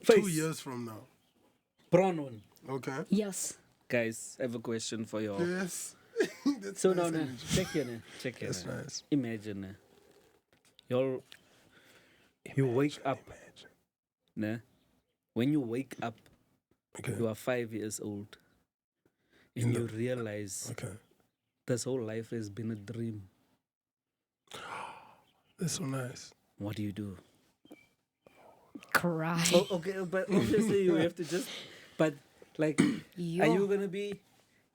Face. 2 years from now. Brown one. Okay. Yes. Guys, I have a question for you. Yes. That's So nice now, energy. check here. Check here. That's nice. Imagine, you wake up. Nah. When you wake up, Okay. you are 5 years old, and you realize Okay. this whole life has been a dream. That's so nice. What do you do? Cry. Oh, okay, but obviously you have to just. But like, are you gonna be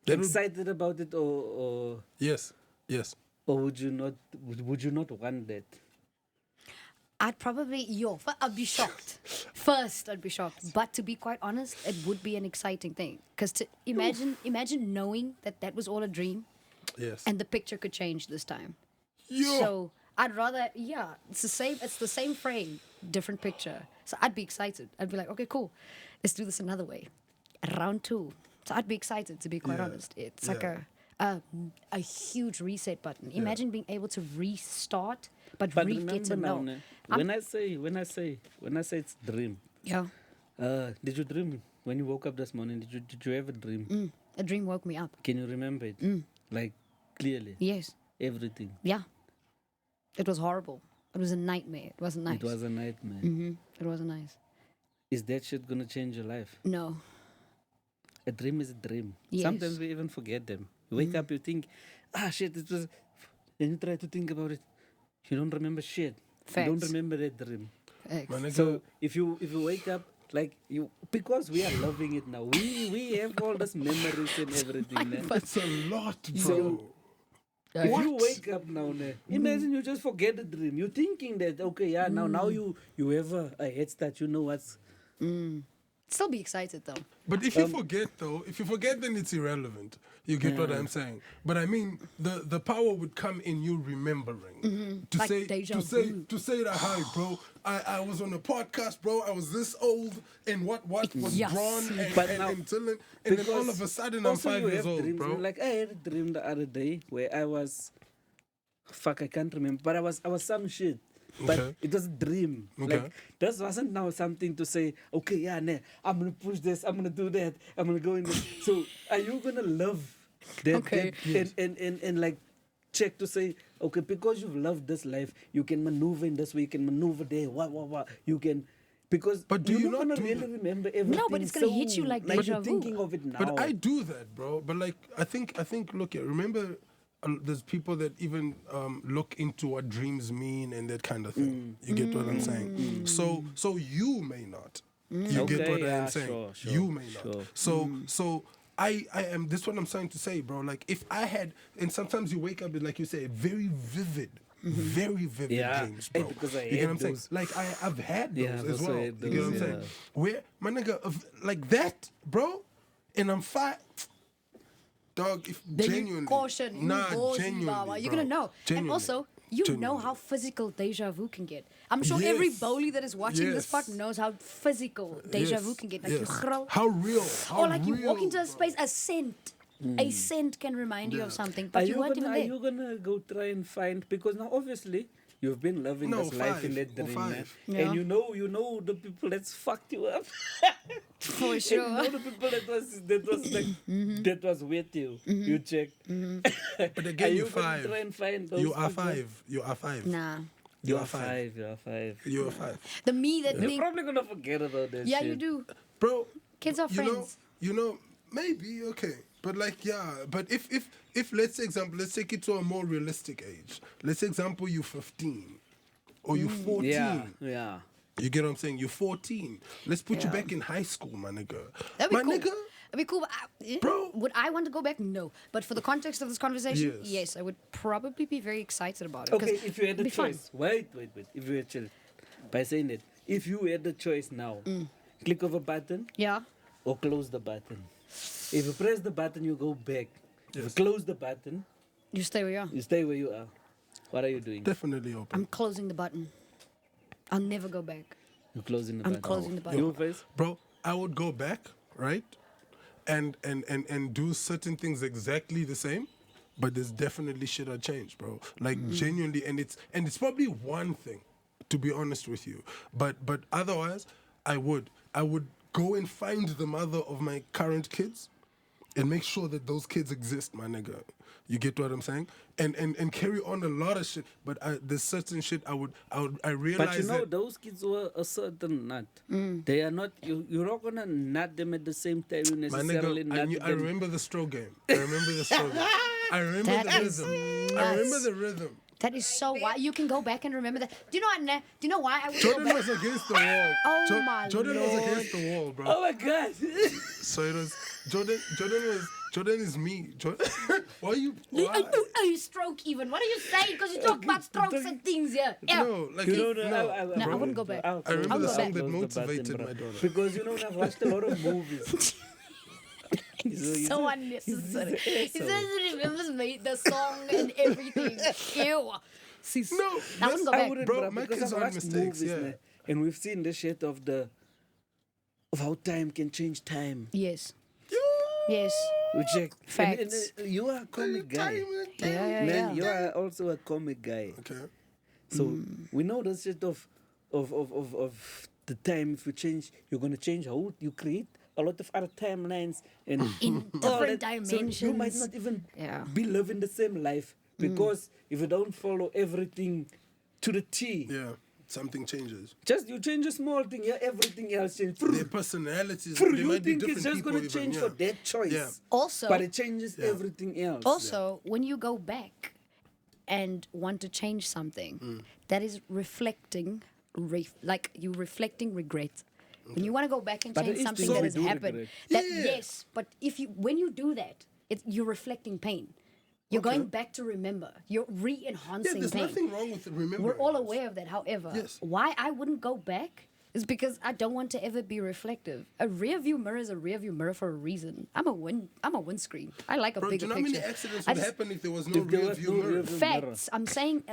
excited about it, or Yes. Yes. or would you not? Would you not want that? I'd probably, I'd be shocked. First, I'd be shocked. But to be quite honest, it would be an exciting thing. Because to imagine knowing that was all a dream Yes. and the picture could change this time. Yo. So I'd rather, it's the same frame, different picture. So I'd be excited. I'd be like, okay, cool. Let's do this another way. Round 2. So I'd be excited, to be quite honest. It's like a huge reset button. Imagine being able to restart, but get remember to now, know. when I say it's dream. Yeah. Did you dream when you woke up this morning? Did you ever dream? A dream woke me up. Can you remember it? Like clearly? Yes. Everything. Yeah. It was horrible. It was a nightmare. It wasn't nice. It was a nightmare. It wasn't nice. Is that shit gonna change your life? No. A dream is a dream. Yes. Sometimes we even forget them. You wake up, you think, shit, it was. Then you try to think about it. You don't remember shit. Facts. You don't remember that dream. Facts. My nigga, So if you wake up like you, because we are loving it now. We have all those memories and everything. Ne? that's a lot, bro. So, if What? you wake up now, ne, imagine you just forget the dream. You're thinking that now you have a head start. You know what's. Still be excited though. But if you forget, then it's irrelevant. You get what I'm saying? But I mean, the power would come in you remembering to Like say deja to say vu. to say that, hi, bro. I was on a podcast, bro. I was this old, and what was Yes. drawn But and now- Dylan, and then all because of a sudden I'm also 5 you years have old, dreams, bro. Like I had a dream the other day where I was, I can't remember, but I was some shit. But Okay. it was a dream. Okay. Like this wasn't now something to say, okay, I'm gonna push this, I'm gonna do that, I'm gonna go in there. So are you gonna love that, Okay. and like check to say, okay, because you've loved this life, you can maneuver in this way, you can maneuver there, what, you can. Because But do you're you not not gonna do really that? remember everything. but it's gonna hit you like you're deja vu. thinking of it now. But I do that, bro. But like, I think, look here. Remember, there's people that even look into what dreams mean and that kind of thing. You get what I'm saying? So you may not. You get Okay, what yeah, I'm saying? sure, You may sure. not. So I am. This is what I'm trying to say, bro. Like, if I had, and sometimes you wake up with, like you say, very vivid. Very vivid Yeah. dreams, bro. Because I you get had what I'm saying? those. Like I've had those Yeah, I've as also well. had You get what I'm those, saying? yeah. Where my nigga, like that, bro, and I'm fine. Dog, if Then genuinely, you caution, nah, ballsy, genuinely, Baba. You're bro. gonna know. And Genuinely. also, you know Genuinely. how physical deja vu can get. I'm sure every Yes. bowlie that is watching this Yes. part knows how physical deja Yes, vu can get. Like yes. you grow, How real? How or like you walk real, into a bro. space, a scent. A scent can remind you of something, Are but you you weren't gonna, even are there. you gonna go try and find, because now obviously you've been loving No, this life in 5 that or dream, 5. man. Yeah. And you know the people that's fucked you up. For And you sure. know the people that was like that was with you. You check. But Are again, you you're gonna 5. try and find those You are people? 5. You are 5. Nah. You are are 5. You are 5. You are 5. The me that You're think, probably gonna forget about that yeah, shit. you do. Bro, Kids are friends. You know, maybe okay, but like but if let's say example, let's take it to a more realistic age. Let's say example, you're 15 or you're 14. Yeah. You get what I'm saying? You're 14. Let's put you Yeah. back in high school, my nigga. That'd be My cool. nigga. That'd be cool. But Bro. Would I want to go back? No. But for the context of this conversation, Yes. yes, I would probably be very excited about it. Okay, 'cause if you had it'd the be fun. choice, wait. If you had choice, by saying that, if you had the choice now, click of a button Yeah. or close the button. If you press the button, you go back. If you close the button, You stay where you are. you stay where you are. What are you doing? Definitely open. I'm closing the button. I'll never go back. You're closing the I'm button. closing the button. You face? Bro, I would go back, right? And do certain things exactly the same, but there's definitely shit I changed, bro. Like genuinely, and it's probably one thing, to be honest with you. But otherwise, I would go and find the mother of my current kids and make sure that those kids exist, my nigga. You get what I'm saying? And carry on a lot of shit. But there's certain shit I realize But you know, that those kids were a certain nut. They are not, you're not going to nut them at the same time you my necessarily nigga, nut I them. remember the stroke game. I remember the stroke game. I remember That the is rhythm. I remember nuts. the rhythm. That is so wild. You can go back and remember that. Do you know what? Do you know why I would Jordan go back? was against the wall. Oh my Jordan was Lord. against the wall, bro. Oh my God. So it was Jordan is me. Why you? Why? You stroke even. What are you saying? Because you talk about strokes and things here. Yeah. No, like You know, no. No, I wouldn't go back. I'll I remember I'll the go song back. that close the motivated button, my bro. daughter. Because you know, I've watched a lot of movies. So unnecessary. He He's says he remembers me, the song and everything. Ew. Sis. No, I wouldn't go I back. wouldn't, Bro, my because kids I've are watched mistakes, movies, yeah. man, and we've seen the shit of how time can change time. Yes. Yes. We check. Facts. You are a comic guy. Yeah. Man, you are also a comic guy. Okay. So we know the shit of the time. If you change, you're gonna change how you create a lot of other timelines and In all different that. So you might dimensions. not even Yeah. be living the same life because if you don't follow everything to the T, Yeah, something changes. just you change a small thing, yeah, everything else changes. Their personalities, For they you might be think it's different just people gonna even, change yeah. for that choice. Yeah. Also, But it changes everything else. also, when you go back and want to change something, that is reflecting, like you reflecting regret. When you want to go back and But there change is something things that we has do happened, regret. that Yeah. yes, but when you do that, you're reflecting pain. You're going back to remember. You're Yeah, re-enhancing there's pain. nothing wrong with remembering. We're all this. aware of that. However, Yes. why I wouldn't go back is because I don't want to ever be reflective. A rear view mirror is a rear view mirror for a reason. I'm a windscreen. I like a Bro, do bigger you know how many picture. accidents I would just- happen if there was no If there rear was view no mirror? rear view- Facts. I'm saying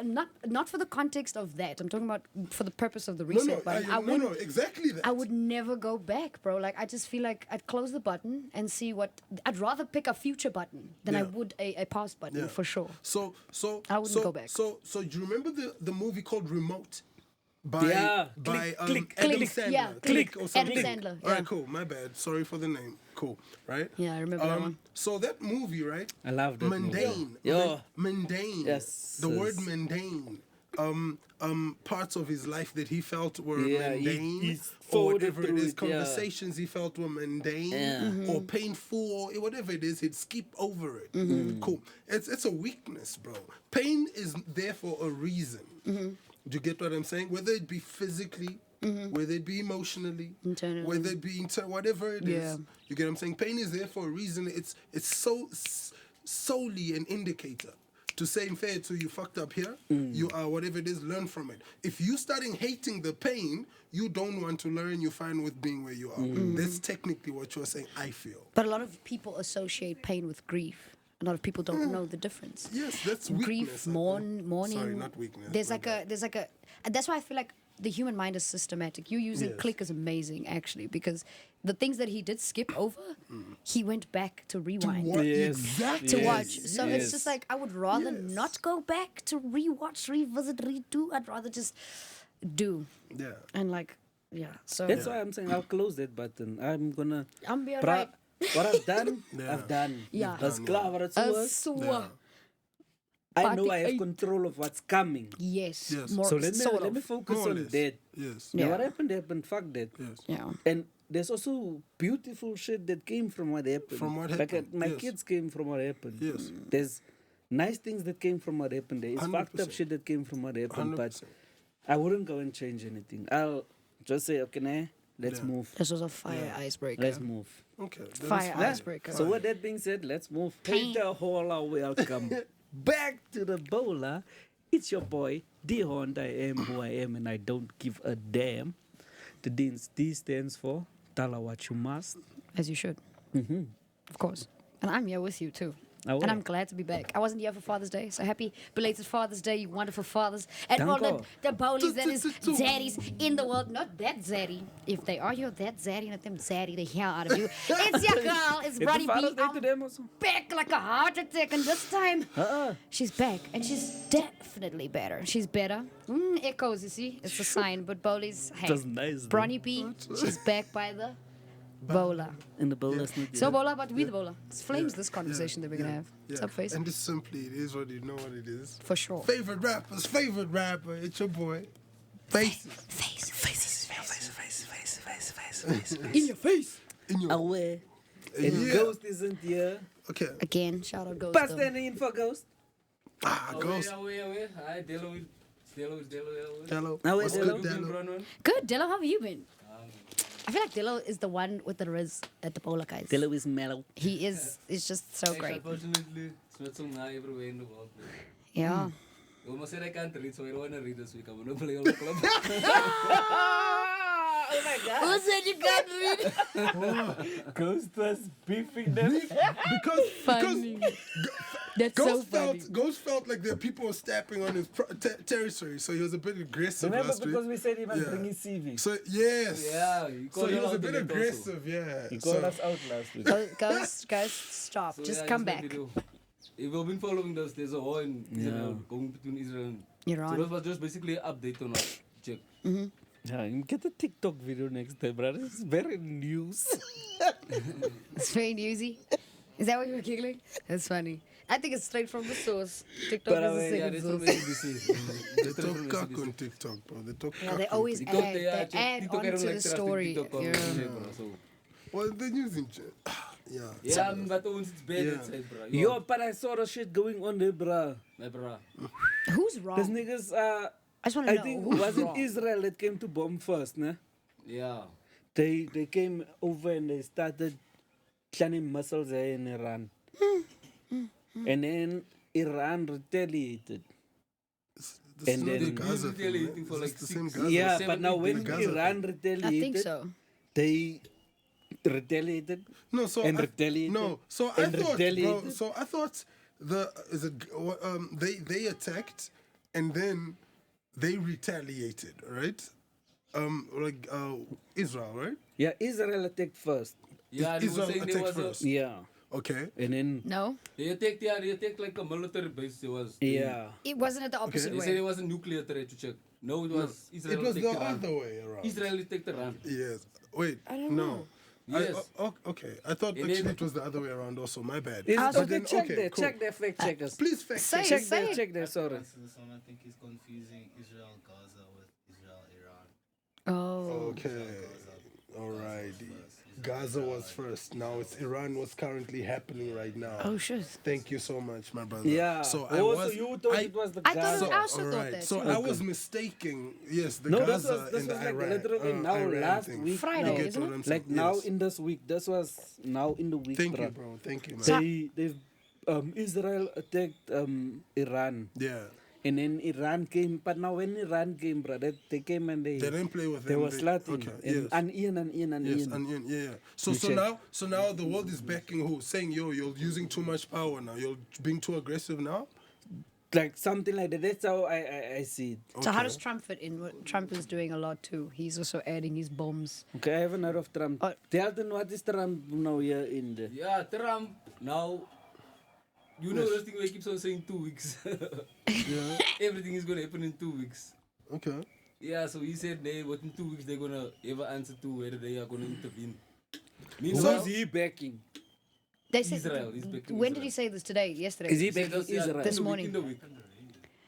not for the context of that. I'm talking about for the purpose of the No, reset button. I no, wouldn't. exactly that. I would never go back, bro. Like I just feel like I'd close the button and see what. I'd rather pick a future button than I Yeah. would a past button Yeah. for sure. So I wouldn't go back. So do you remember the movie called Remote? By Yeah, by Click, Adam Click, Sandler. yeah, Click or Adam something. Sandler, All right, yeah. cool. My bad. Sorry for the name. Cool. Right? Yeah, I remember that one. So that movie, right? I love that movie. Mundane. Yeah. Mundane. Yes, The word yes. mundane. Parts of his life that he felt were Yeah, mundane, he's or forwarded whatever it through is, it, yeah. conversations he felt were mundane Yeah. or painful or whatever it is, he'd skip over it. Cool. It's a weakness, bro. Pain is there for a reason. Do you get what I'm saying? Whether it be physically, whether it be emotionally, Internally. whether it be whatever it is. Yeah. You get what I'm saying? Pain is there for a reason. It's solely an indicator to say, fair to you fucked up here, you are whatever it is, learn from it. If you starting hating the pain, you don't want to learn, you're fine with being where you are. That's technically what you're saying, I feel. But a lot of people associate pain with grief. A lot of people don't know the difference. Yes, that's weakness. Grief, I think. mourning. Sorry, not weakness. There's my like bad. and that's why I feel like the human mind is systematic. You using Yes. click is amazing actually because the things that he did skip over, he went back to rewind. What? Yes. Exactly. To Yes. watch. So it's Yes. just like I would rather Yes. not go back to rewatch, revisit, redo. I'd rather just do. Yeah. And like, yeah. So That's why I'm saying I'll close that button. I'm gonna. I'm be Pra- alright. What I've done, Yeah. I've done. Yeah. That's klaar wat het so is. So, I know I have Party- control of what's coming. yes. Yes. More So let sort me of. focus More or on less. that. Yes. Now Yeah. what happened, fuck that. Yes. Yeah. And there's also beautiful shit that came from what happened. From what Like happened, my yes. kids came from what happened. Yes. There's nice things that came from what happened. There is fucked up 100%. shit that came from what happened. But 100%. I wouldn't go and change anything. I'll just say, okay, nah, let's Yeah. move. This was a fire icebreaker. Let's move. Okay. that is Fire fine. icebreaker. So with that being said, let's move. Peter Hola, welcome back to the bowler. It's your boy, D Honda. I am who I am, and I don't give a damn. The D stands for Tala what you must. As you should. Mm-hmm. Of course. And I'm here with you too. Oh, And I'm well. glad to be back. I wasn't here for Father's Day, so happy belated Father's Day, you wonderful fathers. And all Danko. the bolies that is zaddies in the world. Not that zaddy. If they are your that zaddy, let them zaddy the hell out of you. It's your girl, it's It's Brody the Father's B. Day to I'm them also. back like a heart attack, and this time she's back, and she's definitely better. She's better. Echoes, you see, it's a sign. But Boli's, hey, That's nice, though. Bronny B, she's back by the bowler. In the bowl, So bowler, but with bowler. It's flames this conversation that we're gonna have. What's up, face? And just simply, it is what you know what it is. For sure. Favorite rapper, it's your boy. Faces. In your face. In your Away. And Yeah. Ghost isn't here. Okay. Again, shout out Ghost. Pass though. that in for Ghost. Ghost. Away. Hi, Dello. Hello. Now What's where's good, Dello? Good, Dillo, how have you been? I feel like Dillo is the one with the Riz at the bowler, guys. Dillo is mellow. He is just so great. Unfortunately, it's not so now everywhere in the world. Yeah. You almost said I can't read, so I don't want to read this week. I'm going to play all the club. Oh my God. Who said you can't read? Ghost was beefing them. Because Funny. That's so funny. Ghost felt like the people were stepping on his territory, so he was a bit aggressive Remember, last because week. we said he must Yeah. bring his CV. So yes. Yeah, he So called he you was a out bit in it also. aggressive, yeah. He called So, us out last week. Ghost, stop. So, Just yeah, come that's what back. we do. If you've been following this, there's a war in Israel, going between Israel and... You're So on. that was just basically an update on what check. Yeah, you get a TikTok video next time, brother. It's very news. It's very newsy. Is that what you were giggling? That's funny. I think it's straight from the source. TikTok But is the I mean, Yeah, second that's from source. SBC. they talk cock on TikTok, bro. They talk Yeah, cock they on always TikTok. add, they add onto the story. Yeah. Well, they're using yeah. Yeah, but it's bad Yeah. inside, bro. Yo, but I saw the shit going on there, bruh. My bro. Who's These wrong? niggas, I just want to I know. think, who's was it wrong? Israel that came to bomb first, nah? Yeah. They came over and they started planning missiles there in Iran. And then Iran retaliated. This And is then- the Gaza He's thing, retaliating right? for Is like this the same 6 Gaza? Yeah, seven but now when Gaza thing. Iran I retaliated, think so. they retaliated. No, so And I, retaliated. No, so I And thought, bro, retaliated. so I thought they attacked and then they retaliated, right? Israel, right? Yeah, Israel attacked first. Yeah, they were Israel saying there attacked was first. a... Yeah. Okay. And then, No, They attacked like a military base. It was. yeah. it wasn't it the opposite They said way. it was a nuclear threat to check. No, it was Israel It was the attacked Iran. other way around. Israel attacked Iran. Yes. Wait. I don't no. know. Yes. Okay. I thought And actually then- it was the other way around. Also, my bad. Is, Also- okay, then, check okay, there. cool. Check there, fact checkers. Please fact Say check. it. Check Say there, it. check there, sorry. This one I think he's confusing Israel Gaza with Israel Iran. Oh. Okay. All right. Gaza was first. Now it's Iran. What's currently happening right now? Oh, shit. Thank you so much, my brother. Yeah. So Also, you thought it was the I thought it Gaza. was- I also all thought right. that. So too. I was mistaking. Yes, the No, Gaza this was and the like Iran. literally now Iran last thing. week. Friday, now. You get isn't what it? I'm saying? Like now Yes. in this week. This was now in the week. Thank you, bruh. bro. Thank you, man. They've Israel attacked Iran. Yeah. And then Iran came, but now when Iran came, brother, they came and They didn't play with they them. were slaughtering. Okay. And Yes. and Ian. Yes, and yeah. So You check. so now the world is backing who? Saying, yo, you're using too much power now. You're being too aggressive now. Like something like that. That's how I see it. So how Okay. does Trump fit in? Trump is doing a lot too. He's also adding his bombs. Okay, I haven't heard of Trump. Oh. Tell them what is Trump now here in the... Yeah, Trump now. You know those thing where he keeps on saying 2 weeks. Yeah. Everything is gonna happen in 2 weeks. Okay. Yeah, so he said within 2 weeks they're gonna have an answer to whether they are gonna intervene. Who Meanwhile, is he backing? They said, Israel. He's backing when did Israel. he say this today? Yesterday. Is he He said backing this, yeah, Israel? This in the morning. Week,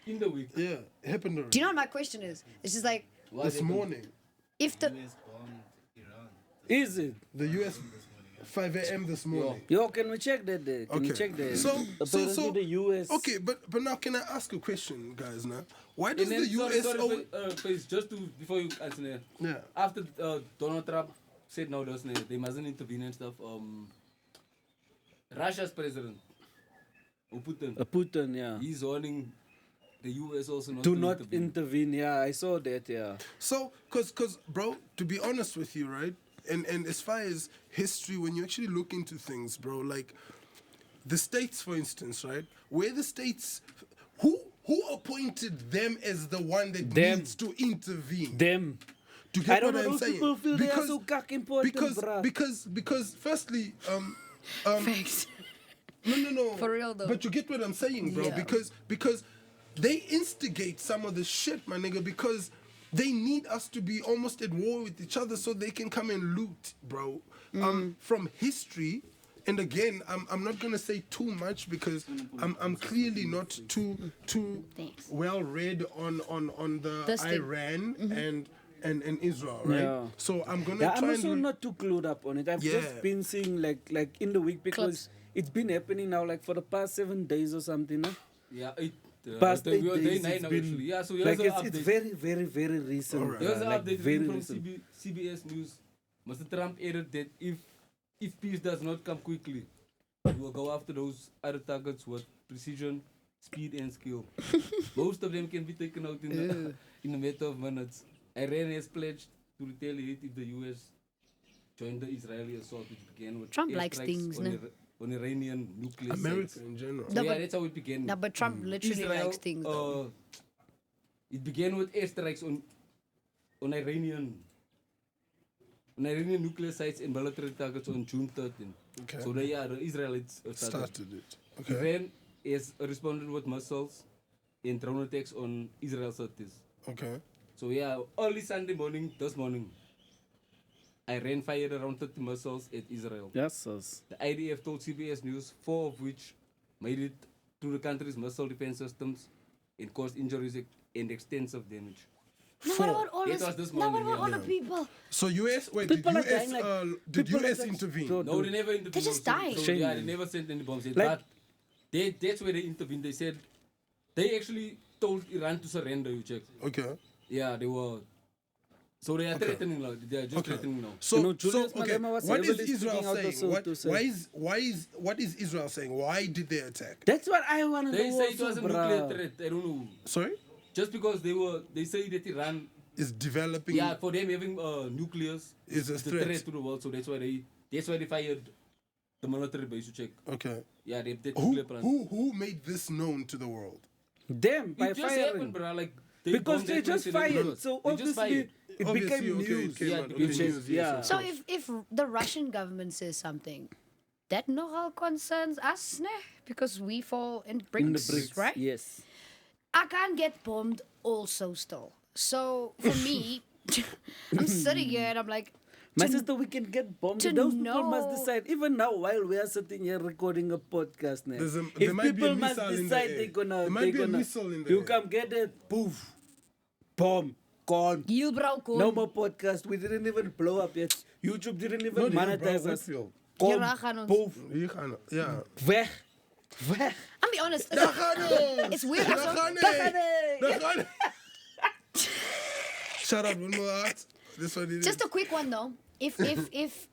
in the week. Yeah. It happened already. Do you know what my question is? It's just like What this happened? morning. if the US bombed Iran. Is it? The US 5 a.m. this morning. Yo, can we check that there? Can we Okay. check that? So Apparently the US... Okay, but now can I ask a question, guys? Now, why does And then, the US? sorry, Face, just to before you answer there. Yeah. After Donald Trump said no, they mustn't intervene and stuff. Russia's president, Putin, Putin, yeah. he's warning the US also not Do to not intervene. intervene. Yeah, I saw that, yeah. So, cause, bro, to be honest with you, right? And as far as history, when you actually look into things, bro, like the states, for instance, right? Where the states, who appointed them as the one that Them. needs to intervene? Them. Do you get I don't what know, I'm those saying? people feel they are so cock important, bruh. Because firstly, Thanks. no. For real, though. But you get what I'm saying, bro? Yeah. Because they instigate some of the shit, my nigga, because they need us to be almost at war with each other so they can come and loot, bro. From history, and again, I'm not gonna say too much because I'm clearly not too Thanks. well read on the This thing. Iran and Israel, right? Yeah. So I'm gonna Yeah, I'm try also and not too clued up on it. I've Yeah. just been seeing like in the week because Clips. it's been happening now like for the past 7 days or something. Huh? Yeah, Past we 8 are day days, 9 it's now, been actually. Yeah, so like here's the it's update. very, very, very recent. Alright. Here's the like update very from recent. CBS News. Mr. Trump added that if peace does not come quickly, we will go after those other targets with precision, speed, and skill. Most of them can be taken out in a matter of minutes. Iran has pledged to retaliate if the U.S. joined the Israeli assault, which began with Trump likes airstrikes things, on, no? on Iranian nuclear America sites. in general. So No, yeah, but- that's how it began. No, but Trump literally Israel, likes things, though. It began with airstrikes on Iranian nuclear sites and military targets on June 13. Okay. So they are the Israelis Started it. Okay. Iran has responded with missiles and drone attacks on Israel cities. Okay. So yeah, early Sunday morning, this morning, Iran fired around 30 missiles at Israel. Yes, yes. The IDF told CBS News 4 of which made it to the country's missile defense systems and caused injuries and extensive damage. No, what about all It this? was this No, what morning, about all yeah. the people? So US, wait, People are did US, dying like- did people are US like- intervene? So- No, they never intervened. They just So- died. So, Shame. yeah, they never sent any bombs. Like- But that's where they intervened. They said they actually told Iran to surrender. You check. Okay. Yeah, they were. So they are Okay. threatening now. They are just Okay. threatening now. So, You know, Julius okay, Malema was what is heavily Israel speaking out saying? also What, to say- what is Israel saying? Why did they attack? That's what I want to They know say it also, was a nuclear bruh. threat. I don't know. Sorry? Just because they say that Iran, Is developing yeah, for them having nuclears is a the threat. threat to the world. So that's why they fired the military base. You check. Okay. Yeah, they Who, nuclear plans. who made this known to the world? Them by It just firing. happened, bro. Like Because bombed they that just place and fired. everything. So They just obviously fired. it Obviously, became okay, news. it came Yeah, out, it okay, became news, yeah. yes, of So course. if the Russian government says something, that nogal concerns us, ne? Because we fall in In the BRICS, bricks, right? yes. I can't get bombed also still. So for me, I'm sitting here and I'm like, My to- sister, we can get bombed. to Those people must know- decide. Even now, while we are sitting here recording a podcast, now, There's a- if there might be a people must missile in the decide air. they're gonna, There might they're be a gonna, missile in the you air. come get it, poof, bomb, gone. Heel bro, cool. No more podcast. We didn't even blow up yet. YouTube didn't even No, they monetize bro, us. Whitfield. Gone, Hier gaan ons. poof, Hier gaan we. Ja. weg, weg. I'll be honest. Daar gaan we. It's weird. Daar gaan we. Daar gaan we. Daar gaan we. Shut up, one more heart. This one it Just is. a quick one though. If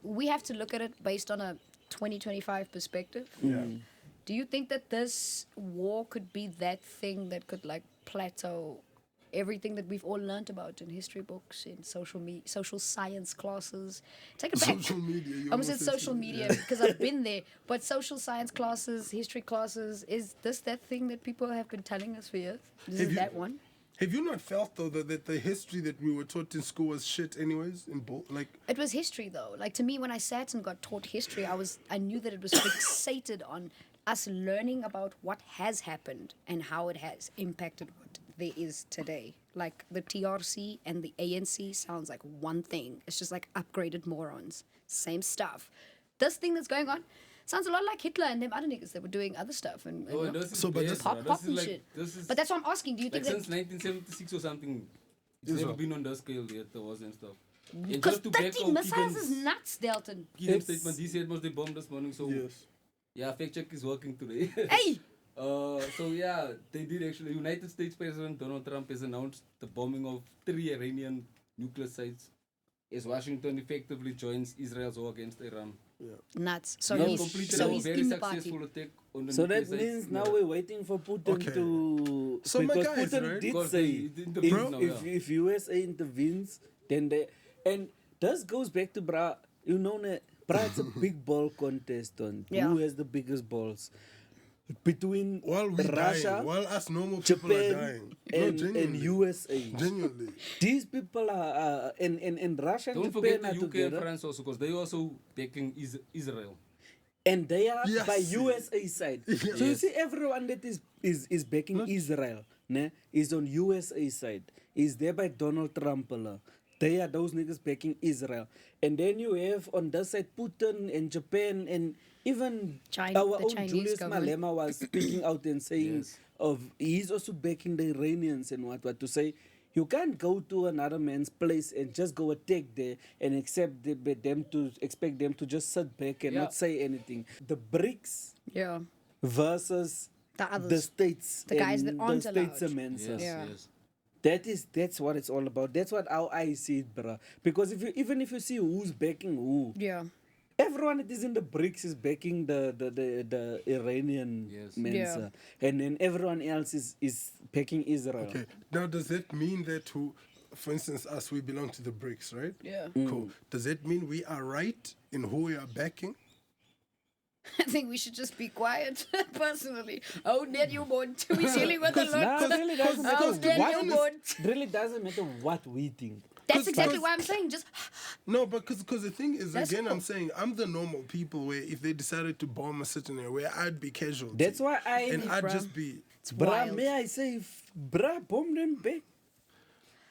we have to look at it based on a 2025 perspective, do you think that this war could be that thing that could like plateau everything that we've all learned about in history books, in social science classes? Take it back. Social media. You I almost said almost social media because I've been there. But social science classes, history classes, is this that thing that people have been telling us for years? This Have is you- that one? Have you not felt though that the history that we were taught in school was shit anyways? Like It was history though. Like to me, when I sat and got taught history, I knew that it was fixated on us learning about what has happened and how it has impacted what there is today. Like the TRC and the ANC sounds like one thing. It's just like upgraded morons. Same stuff. This thing that's going on sounds a lot like Hitler and them other niggas that were doing other stuff and Oh, you know, this is So, but best, this- bro. pop This is and like- shit. This is But that's what I'm asking. Do you like think since that 1976 or something. It's Israel. never been on that scale yet, the wars and stuff. And because just to back 30 up missiles is Keegan's- nuts, Delton. Keegan's It's- statement, he said was they bombed this morning, so yes. yeah, fact check is working today. Hey, So yeah, they did actually. United States President Donald Trump has announced the bombing of 3 Iranian nuclear sites as Washington effectively joins Israel's war against Iran. nuts. So He has he's completed so a he's very in the party. successful attack on the So nuclear that sites. means now Yeah. we're waiting for Putin Okay. to. So my because guys, Putin right? did Because say they intervened if, now, if, yeah. if USA intervenes, then they. And this goes back to, bruh, you know, Bruh, it's a big ball contest on Yeah. who has the biggest balls. Between While we Russia, dying, while us normal people are Japan, dying. and genuinely. USA. Genuinely. These people are in Russia and Don't Japan forget are the UK and together, France also, because they also backing Israel. and they are Yes. by USA side. So you see, everyone that is backing Israel, ne, is on USA side. Is there by Donald Trump. They are those niggas backing Israel, and then you have on that side Putin and Japan and even China, our the own Chinese Julius government. Malema was speaking out and saying Yes. he's also backing the Iranians and what to say. You can't go to another man's place and just go attack there and expect them to just sit back and Yeah. not say anything. The BRICS Yeah. versus The others. the states, The guys and that aren't the states allowed. amendments. Yeah. That's what it's all about. That's what how I see it, bruh. Because even if you see who's backing who, Yeah. everyone that is in the BRICS is backing the Iranian Yes. Mensa, and then everyone else is backing Israel. Okay. Now, does that mean that for instance, us, we belong to the BRICS, right? Yeah. Cool. Does that mean we are right in who we are backing? I think we should just be quiet, personally. Oh, Ned, you want. We're dealing with a Nah, lot. it really doesn't matter Oh, Ned, what you is- want. really doesn't matter what we think. That's exactly because- what I'm saying. Just No, but because the thing is, That's again, cool. I'm saying I'm the normal people where if they decided to bomb a certain area, where I'd be casualty. That's why and I'd bruh. just be. Bruh, wild. may I say, bruh, bomb them back.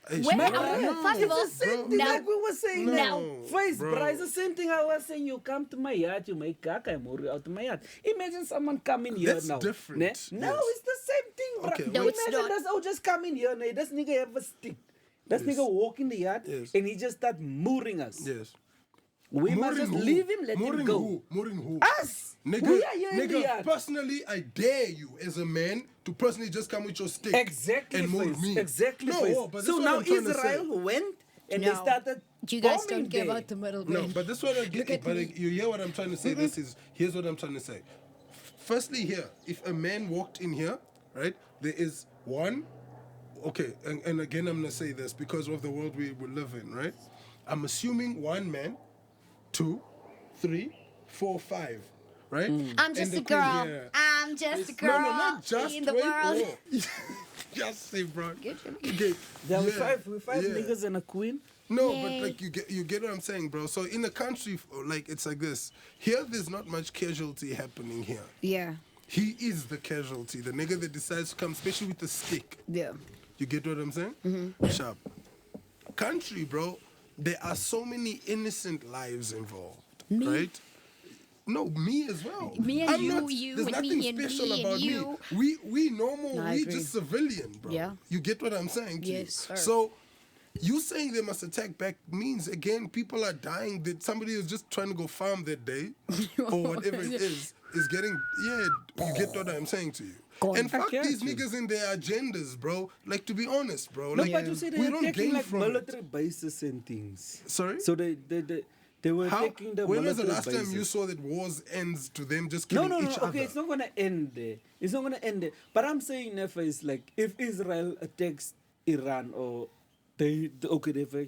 Hey, Wait, bruh, first of all, It's the same Bro, thing now- like we were saying No, now. First, bro. bruh, it's the same thing I was saying. You come to my yard, you make caca, I move you out to my yard. Imagine someone coming here That's now. different, Ne? yes. No, it's the same thing, bruh. Okay, No, wait. it's Imagine not. this, just come in here, this nigga have a stick. This Yes. nigga walk in the yard Yes. and he just start mooring us. Yes. We must Mooring just who? leave him, let Mooring him go. Who? Mooring who? Us! Nigga, We are here in the nigga, yard. personally, I dare you as a man to personally just come with your stick. Exactly, and moor Faiz. me. Exactly, No, Faiz. but this So is what now I'm trying to say. Israel went and No. they started you guys bombing don't give there. out the middle No, ground. but this is what I Look get. at But me. you hear what I'm trying to say? Here's what I'm trying to say. Firstly, here, if a man walked in here, right, there is one. Okay, and again, I'm gonna say this because of the world we live in, right? I'm assuming one man, 2, 3, 4, 5, right? I'm And just the a queen girl. here. I'm just a girl No, not just in the wait, world. oh. Just say, bro. Get you. Okay, There were yeah, five yeah. niggas and a queen. No, Yay. but like you get what I'm saying, bro. So in a country like it's like this. Here, there's not much casualty happening here. Yeah. He is the casualty, the nigga that decides to come, especially with the stick. Yeah. You get what I'm saying? Sharp. Country, bro. There are so many innocent lives involved, right? No, me as well. Me and I'm you, not, you There's and nothing me and special me and about you. me. We normal. No, I we agree. just civilian, bro. Yeah. You get what I'm saying? To Yes, you? sir. So, you saying they must attack back means again people are dying. That somebody is just trying to go farm that day, or whatever it is getting. Yeah, you get what I'm saying to you. Gone. And fuck I get these you. niggas in their agendas, bro. Like to be honest, bro. No, Like but you see, we they're don't attacking gain like from it. military bases and things. Sorry? So they were How? attacking the When was military the last bases. time you saw that wars ends to them just No, killing no, no. each Okay, other? it's not gonna end there. It's not gonna end there. But I'm saying, Nefa, is like if Israel attacks Iran or they've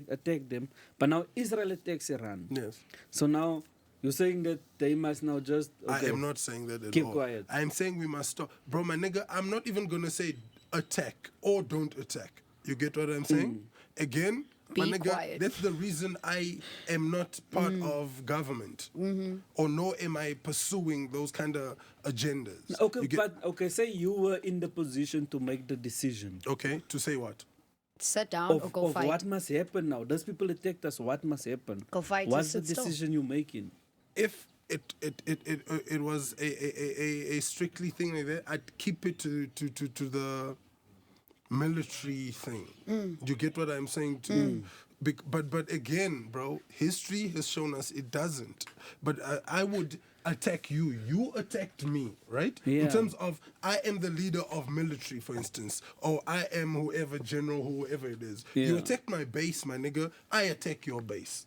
attacked them, but now Israel attacks Iran. Yes. So now you're saying that they must now just okay, I am not saying that at keep all. quiet. I'm saying we must stop. Bro, my nigga, I'm not even going to say attack or don't attack. You get what I'm saying? Again, my Be nigga, quiet. that's the reason I am not part of government. Or nor am I pursuing those kind of agendas. Okay, You get- but okay, say you were in the position to make the decision Okay, to say what? Sit down or go of fight. what must happen now. Those people attacked us. What must happen? Go fight or What's the sit still. decision you're making? If it was a strictly thing like that, I'd keep it to the military thing. You get what I'm saying to you? But again, bro, history has shown us it doesn't. But I would attack you. You attacked me, right? In Yeah. terms of I am the leader of military, for instance, or I am whoever general, whoever it is. You Yeah. attack my base, my nigga. I attack your base.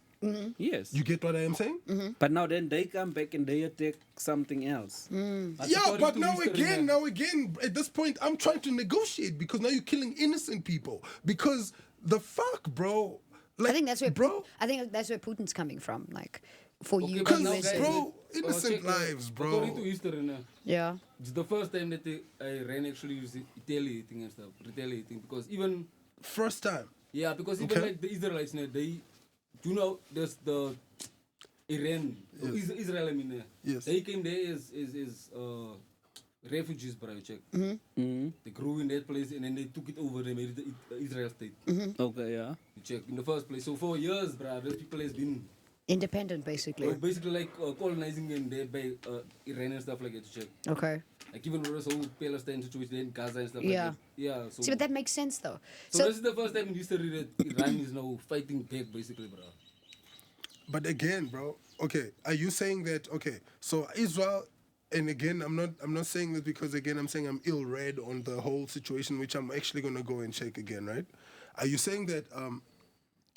Yes. You get what I am saying? But now then they come back and they attack something else. But Yeah, according but to now history, again, at this point, I'm trying to negotiate because now you're killing innocent people. Because the fuck, bro? Like, I think that's where bro. I think that's where Putin's coming from. Like, for you but to now, listen. guys, bro, innocent check, lives, bro. According to history, now, Yeah. it's the first time that Iran actually used retaliating and stuff. Retaliating. Because even, First time. yeah, because even Okay. like the Israelites, now, they, you know, there's the Iran, Yes. Israel, I mean, Yes. they came there as refugees, bro, you check. They grew in that place and then they took it over, they made it the Israel state. Okay, yeah. You check, in the first place. So for years, bro, those people has been Independent, basically. basically like colonizing them there by Iran and stuff like that, you check. Okay. Like even with this whole Palestine situation in Gaza and stuff Yeah. like that. Yeah, so, See, but that makes sense, though. so this is the first time in history that Iran is now fighting back, basically, bro. But again, bro, okay, are you saying that, okay, so Israel, and again, I'm not saying that because, again, I'm saying I'm ill-read on the whole situation, which I'm actually going to go and check again, right? Are you saying that,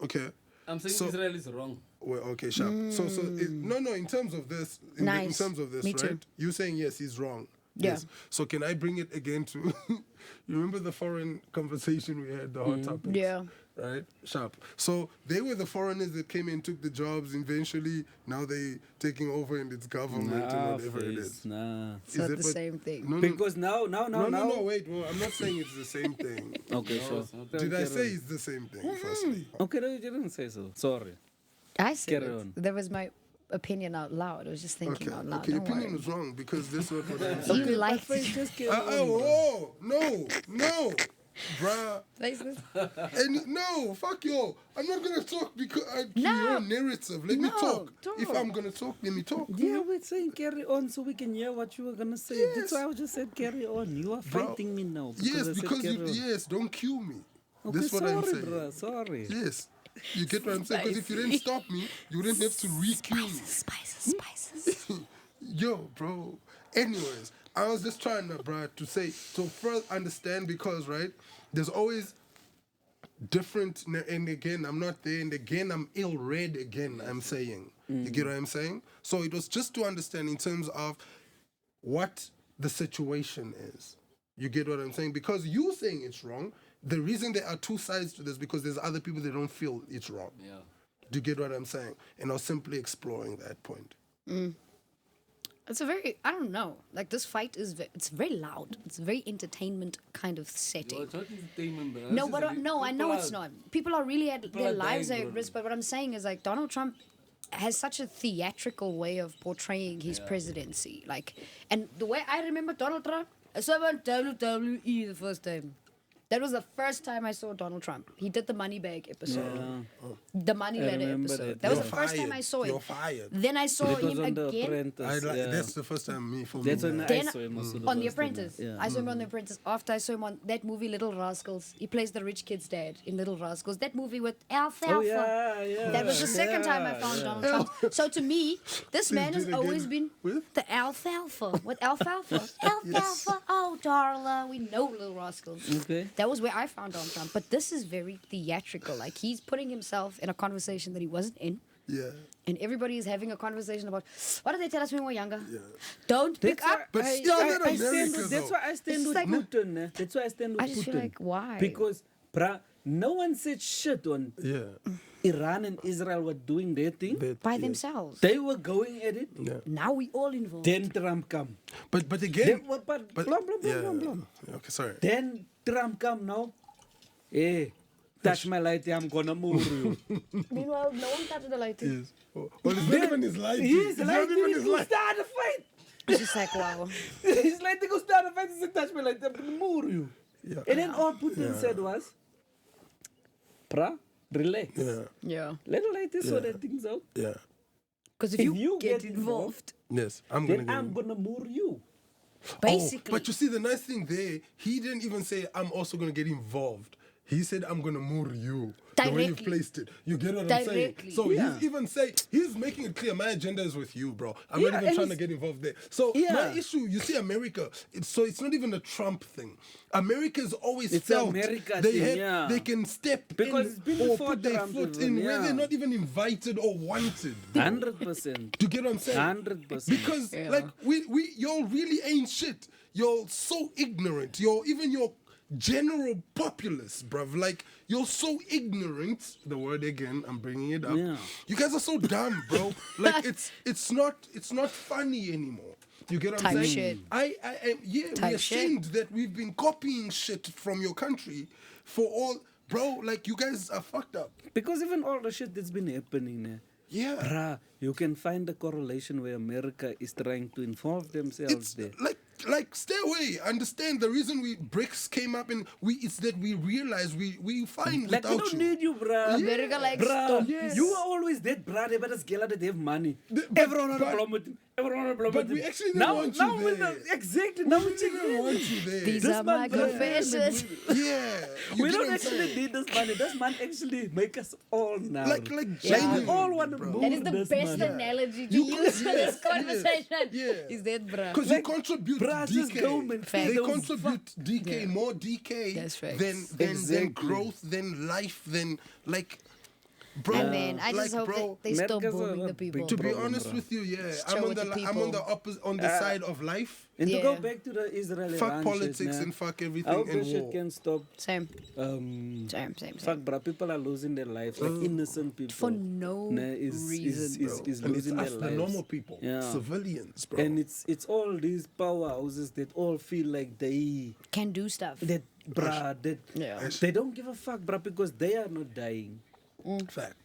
okay, I'm saying So- Israel is wrong. well, okay, sharp. So, no, in terms of this, in Nice. terms of this, Me right? too. You're saying, yes, he's wrong. Yeah. Yes. So can I bring it again to, you remember the foreign conversation we had, the hot topics? Yeah. Right? Sharp. So they were the foreigners that came and took the jobs eventually. Now they taking over and it's government and Nah, whatever it face, is. nah. It's not it the what- same thing. No, Because now, no, wait. Well, I'm not saying it's the same thing. Okay, No, sure. it's not. Did I say it's the same thing, firstly? Okay, no, you didn't say so. Sorry. I said Carry it. on. That was my opinion out loud. I was just thinking Okay, out loud. okay, your Don't opinion worry. was wrong because this was what I'm saying. You Okay, liked but it. face, just carry on, bro. Oh, no, bruh. Places? And no, fuck you. I'm not gonna talk because No. your narrative. Let me No, talk. If don't. I'm gonna talk, let me talk. Yeah, we're saying carry on so we can hear what you were gonna say. Yes. That's why I just said carry on. You are Bro. fighting me now. Yes, I said because carry you, on. yes, don't kill me. Okay, That's what I'm sorry, saying. bro. Sorry. Yes. You get what I'm saying? Because if you didn't stop me, you wouldn't have to re-kill me. Spices. Yo, bro. Anyways, I was just trying to, bro, to say, to further understand because, right, there's always different, and again, I'm not there, and again, I'm ill-read again, I'm saying. You get what I'm saying? So it was just to understand in terms of what the situation is. You get what I'm saying? Because you saying it's wrong, the reason there are two sides to this because there's other people that don't feel it's wrong. Yeah. Do you get what I'm saying? And I was simply exploring that point. It's a very, I don't know. Like this fight is, it's very loud. It's a very entertainment kind of Yo, setting. it's not entertainment, bro. No, This but is no, I know people it's are- not. People are really at their are lives dying, are at bro. risk. But what I'm saying is like Donald Trump has such a theatrical way of portraying his presidency. Like, and the way I remember Donald Trump, I saw him on WWE the first time. That was the first time I saw Donald Trump. He did the Moneybag episode, the Money I Ladder remember episode. that, That was You're the first time fired. I saw him. You're fired. Then I saw It was him on The again. Apprentice. yeah. That's the first time me for That's me. when yeah. I Then saw him also on The first time, Apprentice. yeah. I saw him on The Apprentice. After I saw him on that movie, Little Rascals. He plays the rich kid's dad in Little Rascals. That movie with Alfalfa. Oh, yeah. That was the second time I found Donald Trump. So to me, this Please man do has it always again. been With? the alfalfa. With alfalfa. Alfalfa. Oh, Darla. We know Little Rascals. Okay. That was where I found Donald Trump. But this is very theatrical. Like he's putting himself in a conversation that he wasn't in. Yeah. And everybody is having a conversation about what did they tell us when we were younger? Yeah. Don't pick That's up. why But I- still I- not I stand America, with- That's though. why I stand It's with like- Putin. That's why I stand with I Putin. just feel like, why? Because, bruh, no one said shit when Yeah. Iran and Israel were doing their thing. By themselves. They were going at it. Yeah. Now we all involved. Then Trump come. But again. Then, but blah, blah, blah, yeah. blah, blah. Okay, sorry. Then Trump come now. Hey, touch my light, I'm gonna move you. Meanwhile, no one touched the light. Yes. Well, it's not even his life. He's It's not like, even he his to life. start a fight. It's just like, wow. He's like, to go start a fight. He said, touch my light, I'm gonna move you. Yeah. And then all Putin said was, bruh, relax. Yeah. Yeah. Let the light sort that things out. Yeah. Because if, If you, you get get involved, Yes. I'm gonna Then get I'm him. gonna move you. basically. Oh, but you see, the nice thing there, he didn't even say, I'm also going to get involved. He said, I'm going to move you. The way you Directly. placed it. You get what I'm saying? Directly. So Yeah. he's even saying, he's making it clear, my agenda is with you, bro. I'm Yeah, not even and trying to it's- get involved there. So Yeah. my issue, you see America, it's not even a Trump thing. America's always It's a felt America they, thing, yeah. they can step Because in it's been or before put their Trump foot even, in where yeah. they're not even invited or wanted. 100%. Do you get what I'm saying? 100%. Because like we y'all really ain't shit. You're so ignorant. Even your general populace, bruv. Like, you're so ignorant. The word again, I'm bringing it up. Yeah. You guys are so dumb, bro. Like, it's not funny anymore. You get what I'm Type saying? shit. We're Type ashamed that we've been copying shit from your country for all, bro. Like, you guys are fucked up. Because even all the shit that's been happening, Yeah. bruh, you can find a correlation where America is trying to involve themselves It's there. like stay away. Understand the reason BRICS came up and it's that we realize we find Like, we without don't you. need you, bruh. America likes Bruh, stupid. you are always that, bruh. They better scale out that they have money. But- Everyone on the but- plummet. Everyone on the plummet. but we actually didn't now, want you now when there. exactly. Now we We didn't want you there. These This are man, my bruh, confessions. Yeah. You we get don't what I'm actually saying? need this money. This man actually make us all now. Like we genuine, all want to bro. move That is the this best money. analogy to You use for this yes, conversation. yeah. Is that, bruh? Because you contribute bruh, just DK. go, man. Fact. They Those contribute DK, Yeah. more DK That's facts. than Exactly. growth, than life, than like, bro. I mean, I just like, hope bro, that they stop America's a booming the big people. to be problem, honest bro. with you, yeah, Just I'm chill on with the the I'm on the people. opposite on the side of life. And to go Yeah. back to the Israeli Fuck Iran politics shit, nah, and fuck I everything hope and that shit war. can stop. Same. Same. Same. Fuck, bruh, people are losing their lives. Like innocent people. For no reason. Is And it's losing us, their the lives. normal people, Yeah. civilians, bro. And it's all these powerhouses that all feel like Can do stuff. that Yeah. they don't give a fuck, bruh, because they are not dying. Fact.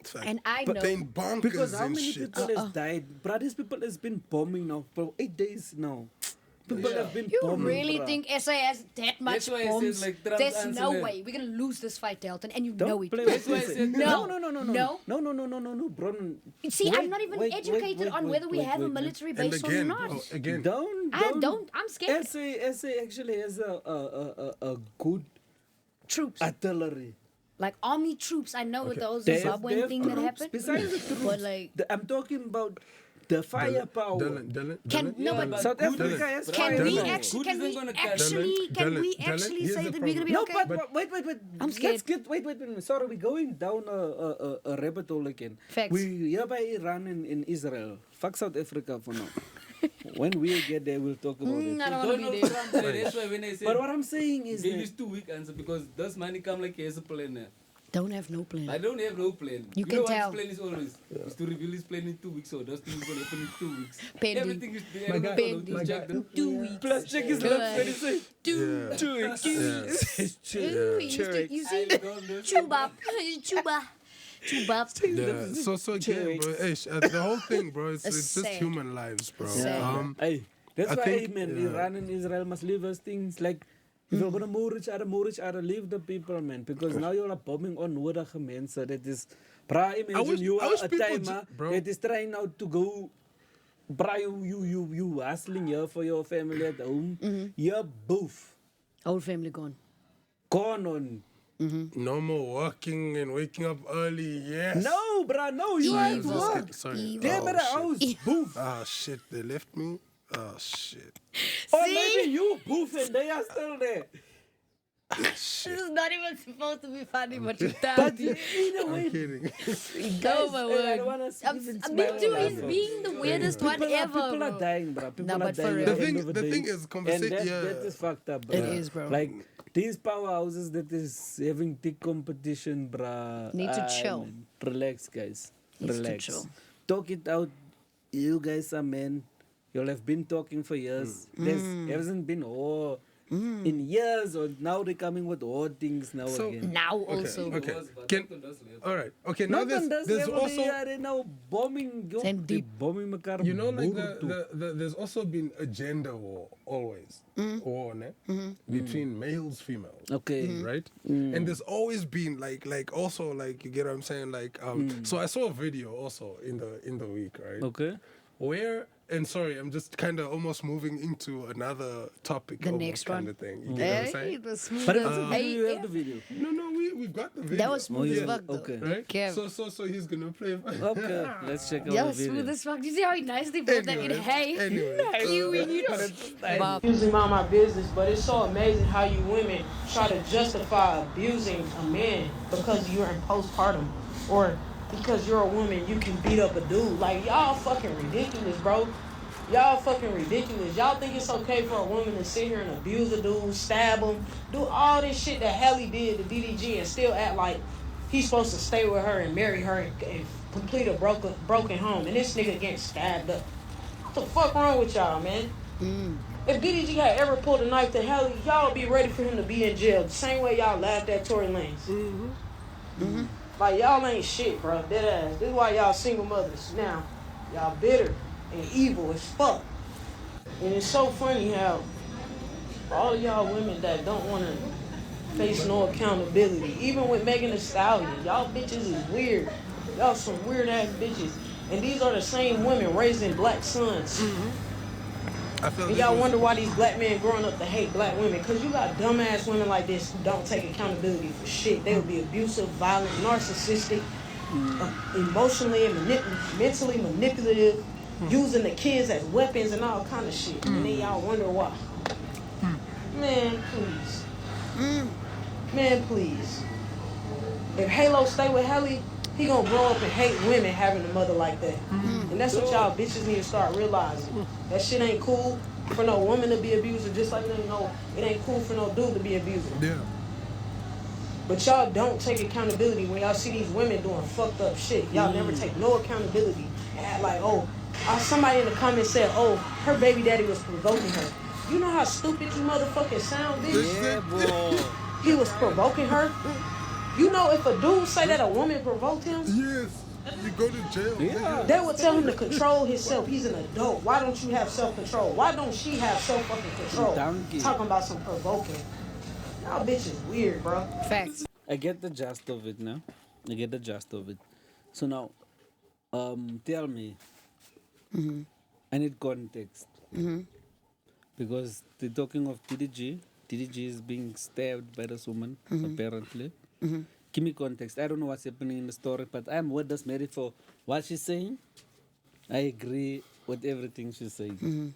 Fact. And I but know- they in bunkers Because how and many shit. people has died? Bruh, these people has been bombing now for 8 days now. People have been You bombing, really bruh. think SA has that much That's why I said, bombs? like, Trump's There's answer no there. way. We're going to lose this fight, Delton, and you Don't know it. play That's with why I this. said No. No, bro. See, Wait, I'm not even wait, educated wait, on wait, whether we wait, have a wait, military And base or again, not. again, I'm scared. SA actually has a good Troops. artillery. Like army troops. I know with the whole They have Zimbabwean thing that troops. happened. Besides the troops, But like, I'm talking about the firepower. can no, but South Good Africa is- has can fire we Dylan. now. actually? Good Can isn't we gonna catch. actually? Can we Dylan, actually here's say the that we're gonna be No, okay? but wait. I'm scared. Let's get wait. Sorry, we're going down a rabbit hole again. Facts. We hereby Iran and Israel. Fuck South Africa for now. When we get there, we'll talk about I it. don't Don't want know to be there. Trump there. That's why when I said But what I'm saying is gave that this 2 week answer because this money come like he has a plan. Don't have no I plan. don't have no plan. You can know tell. what his plan is always? Is to reveal his plan in 2 weeks. So those things will happen in 2 weeks. Pending. Everything is there. My guy, Pending. my guy. 2 weeks. plus check his Good. lips when he say Yeah. two weeks. Ooh, you see, Chuba. Yeah. So again, bro. The whole thing, bro. It's just sad. human lives, bro. Sad. Hey, that's I why, think, man, yeah. Iran and Israel must leave us things like. If you're gonna move each other, leave the people, man. Because now you're bombing on nodige mensen. That is, bra, imagine wish- you I are wish a people timer bro. that is trying now to go. Bra, you hustling here for your family at home. You're both Whole family gone. gone on. No more working and waking up early. Yes. No, bra, no, you are at Evil. work. Sorry. Damn it, Oh, shit. house, boof. Ah, shit. They left me. Oh, shit. Or maybe you boof and they are still there. This is not even supposed to be funny, but you But thought. either way, Kidding. Go, my I don't word. wanna even Me smile too. at He's that. being the weirdest one People ever. are bro. dying, bro. People Nah, are but for dying. real. at The end thing- of the day. thing is, And that yeah. is fucked up, bro. It is, bro. Like these powerhouses that is having big competition, bro. Need to chill. Man, relax, guys. Needs to Relax. chill. Talk it out. You guys are men. You'll have been talking for years. There hasn't been war in years, or now they're coming with war things now So- again. Now also. Okay. Was, but Can- Delton does live. All right. Okay. Now Not on there's this level, also. they are now bombing. Yo, Send they deep. bombing mekaar You know, like boer toe. there's also been a gender war always, war ne? Between males, females, Okay. right? And there's always been like also like you get what I'm saying, like So I saw a video also in the week, right? Okay. Where and sorry, I'm just kind of almost moving into another topic. The almost next kind one. of thing. You get what I'm Hey, saying? the smooth. But it's a Hey, video, you have yeah. the video. No, we've got the video. That was smooth Oh, as yeah. fuck, though. Okay. right. Okay. So he's gonna play. Okay, let's check out Yeah, the video. smooth as fuck. You see how he nicely put that in? Hey. Anyway. Bob. Usually mind my business, but it's so amazing how you women try to justify abusing a man because you're in postpartum or because you're a woman, you can beat up a dude. Like, y'all fucking ridiculous, bro. Y'all fucking ridiculous. Y'all think it's okay for a woman to sit here and abuse a dude, stab him, do all this shit that Halle did to DDG and still act like he's supposed to stay with her and marry her and complete a broken home. And this nigga getting stabbed up. What the fuck wrong with y'all, man? If DDG had ever pulled a knife to Halle, y'all would be ready for him to be in jail. The same way y'all laughed at Tory Lanez. Like, y'all ain't shit, bro. Dead ass. This is why y'all single mothers. Now, y'all bitter and evil as fuck. And it's so funny how all of y'all women that don't want to face no accountability, even with Megan Thee Stallion, y'all bitches is weird. Y'all some weird ass bitches. And these are the same women raising black sons. I feel And y'all wonder why these black men growing up to hate black women. Because you got dumbass women like this who don't take accountability for shit. They will be abusive, violent, narcissistic, emotionally and mentally manipulative, using the kids as weapons and all kind of shit. And then y'all wonder why. Man, please. Man, please. If Halo stay with Halle, he gonna grow up and hate women having a mother like that. And that's what y'all bitches need to start realizing. That shit ain't cool for no woman to be abusive, just like it ain't cool for no dude to be abusive. Yeah. But y'all don't take accountability when y'all see these women doing fucked up shit. Y'all never take no accountability and act like, somebody in the comments said, her baby daddy was provoking her. You know how stupid you motherfucking sound, bitch? Yeah, bro. He was provoking her. You know, if a dude say that a woman provoked him, Yes. You go to jail. Yeah. they would tell him to control himself. He's an adult. Why don't you have self-control? Why don't she have self-fucking Donkey. control? Talking about some provoking. Y'all bitches weird, bro. Facts. I get the gist of it now. I get the gist of it. So now, tell me. I need context. Because they're talking of TDG. TDG is being stabbed by this woman, apparently. Give me context. I don't know what's happening in the story, but I'm with this Mary for what she's saying. I agree with everything she's saying.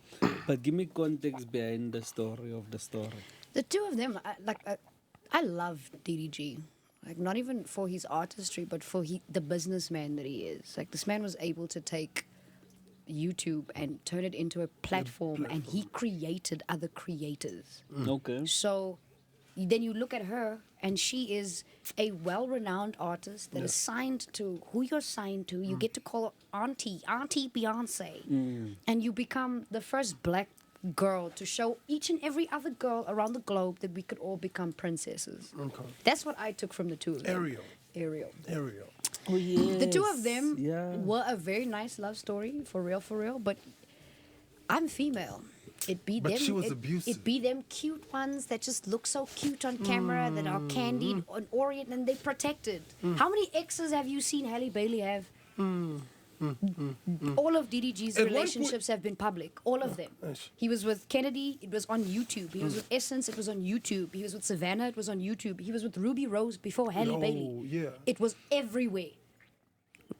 But give me context behind the story of the story. The two of them, I love DDG. Like, not even for his artistry, but for the businessman that he is. Like, this man was able to take YouTube and turn it into a platform, and he created other creators. Okay. So then you look at her, and she is a well-renowned artist that is signed to who you're signed to. You get to call her Auntie Beyonce. And you become the first black girl to show each and every other girl around the globe that we could all become princesses. Okay. That's what I took from the two of them. Ariel. Oh, yes. The two of them Yeah. were a very nice love story, for real. But I'm female. It be But them. she was abusive. It be them cute ones that just look so cute on camera, that are candied on Orient, and they protected. How many exes have you seen Halle Bailey have? All of DDG's At one relationships have been public. All of them. Nice. He was with Kennedy. It was on YouTube. He was with Essence. It was on YouTube. He was with Savannah. It was on YouTube. He was with Ruby Rose before Halle Bailey. Yeah. It was everywhere.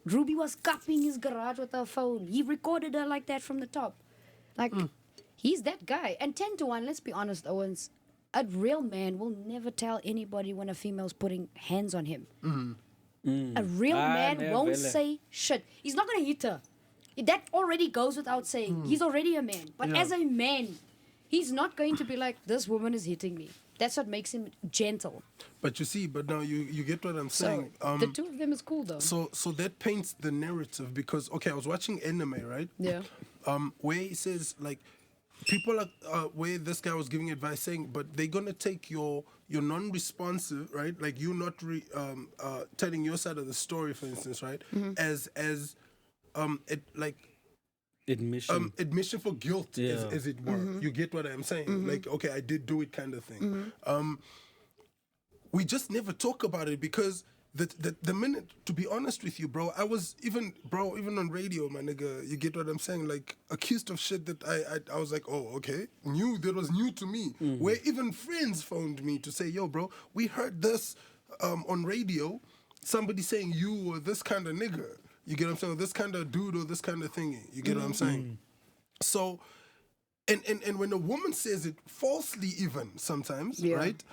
Ruby was cupping his garage with her phone. He recorded her like that from the top. Like, he's that guy. And 10 to 1, let's be honest, Owens, a real man will never tell anybody when a female's putting hands on him. A real man never won't will. say shit. He's not going to hit her. That already goes without saying. He's already a man. But as a man, he's not going to be like, this woman is hitting me. That's what makes him gentle. But you see, now you get what I'm So saying. the two of them is cool, though. So that paints the narrative because I was watching anime, right? Yeah. Where he says like people are where this guy was giving advice saying, but they're gonna take your non-responsive, right? Like you not telling your side of the story, for instance, right? As it like Admission. admission for guilt, Yeah. as it were. You get what I'm saying? Like, okay, I did do it, kind of thing. We just never talk about it because the minute, to be honest with you, bro, I was even on radio, my nigga. You get what I'm saying? Like accused of shit that I was like, oh, okay, that was new to me. Where even friends phoned me to say, yo, bro, we heard this on radio. Somebody saying you were this kind of nigga. You get what I'm saying? This kind of dude or this kind of thingy. You get what I'm saying? So, and when a woman says it falsely, even sometimes, right?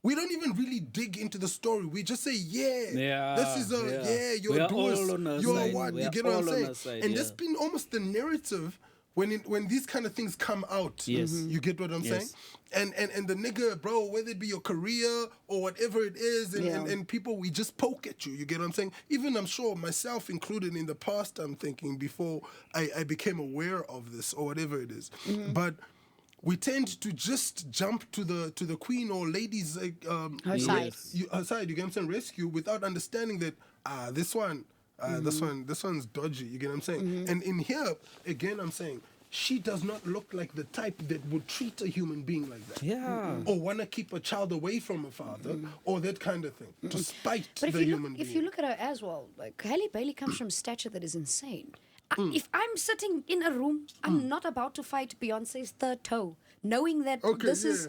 We don't even really dig into the story. We just say, this is We you're are doing, all on our you're side. what? We You are get what I'm all on saying? our side, And yeah. that's been almost the narrative when these kind of things come out, Yes. you get what I'm Yes. saying? And the nigga, bro, whether it be your career or whatever it is, and, Yeah. and people, we just poke at you. You get what I'm saying? Even I'm sure myself included in the past, I'm thinking before I became aware of this or whatever it is. But we tend to just jump to the queen or ladies Her side. her side. You get what I'm saying? Rescue without understanding that this one. This one's dodgy. You get what I'm saying? And in here, again, I'm saying she does not look like the type that would treat a human being like that. Yeah. Or want to keep a child away from a father, or that kind of thing, to spite But the human being. if you look at her as well, like Halle Bailey comes from stature that is insane. If I'm sitting in a room, I'm not about to fight Beyonce's third toe, knowing that Okay, this is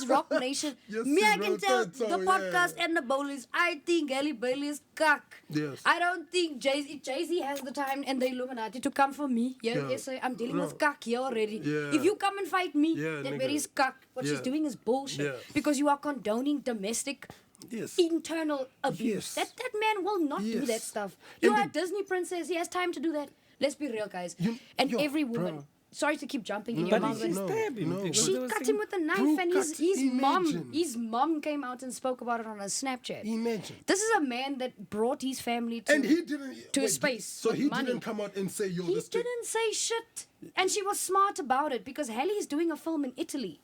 Rock Nation. Yes, Me, she I can wrote tell that song, the podcast yeah. and the bowlers. I think Halle Bailey is cuck. Yes. I don't think Jay-Z has the time and the Illuminati to come for me. Yeah. Yes, I'm dealing No. with cuck here already. Yeah. If you come and fight me, Yeah, then nigga. where is cuck? What she's Yeah. doing is bullshit. Yeah. Because you are condoning domestic Yes. internal abuse. Yes. That man will not do Yes. that stuff. And You're the- a Disney princess. He has time to do that. Let's be real, guys. Yo, Every woman. bro. Sorry to keep jumping in No, your But mouth. he no, stabbed him. no, because She they were cut saying- him with a knife, Bro, and cut- imagine. his mom came out and spoke about it on a Snapchat. Imagine. This is a man that brought his family to. And he didn't to a wait, space So with he money. didn't come out and say, "Yo, He this thing." didn't say shit, and she was smart about it because Halle is doing a film in Italy.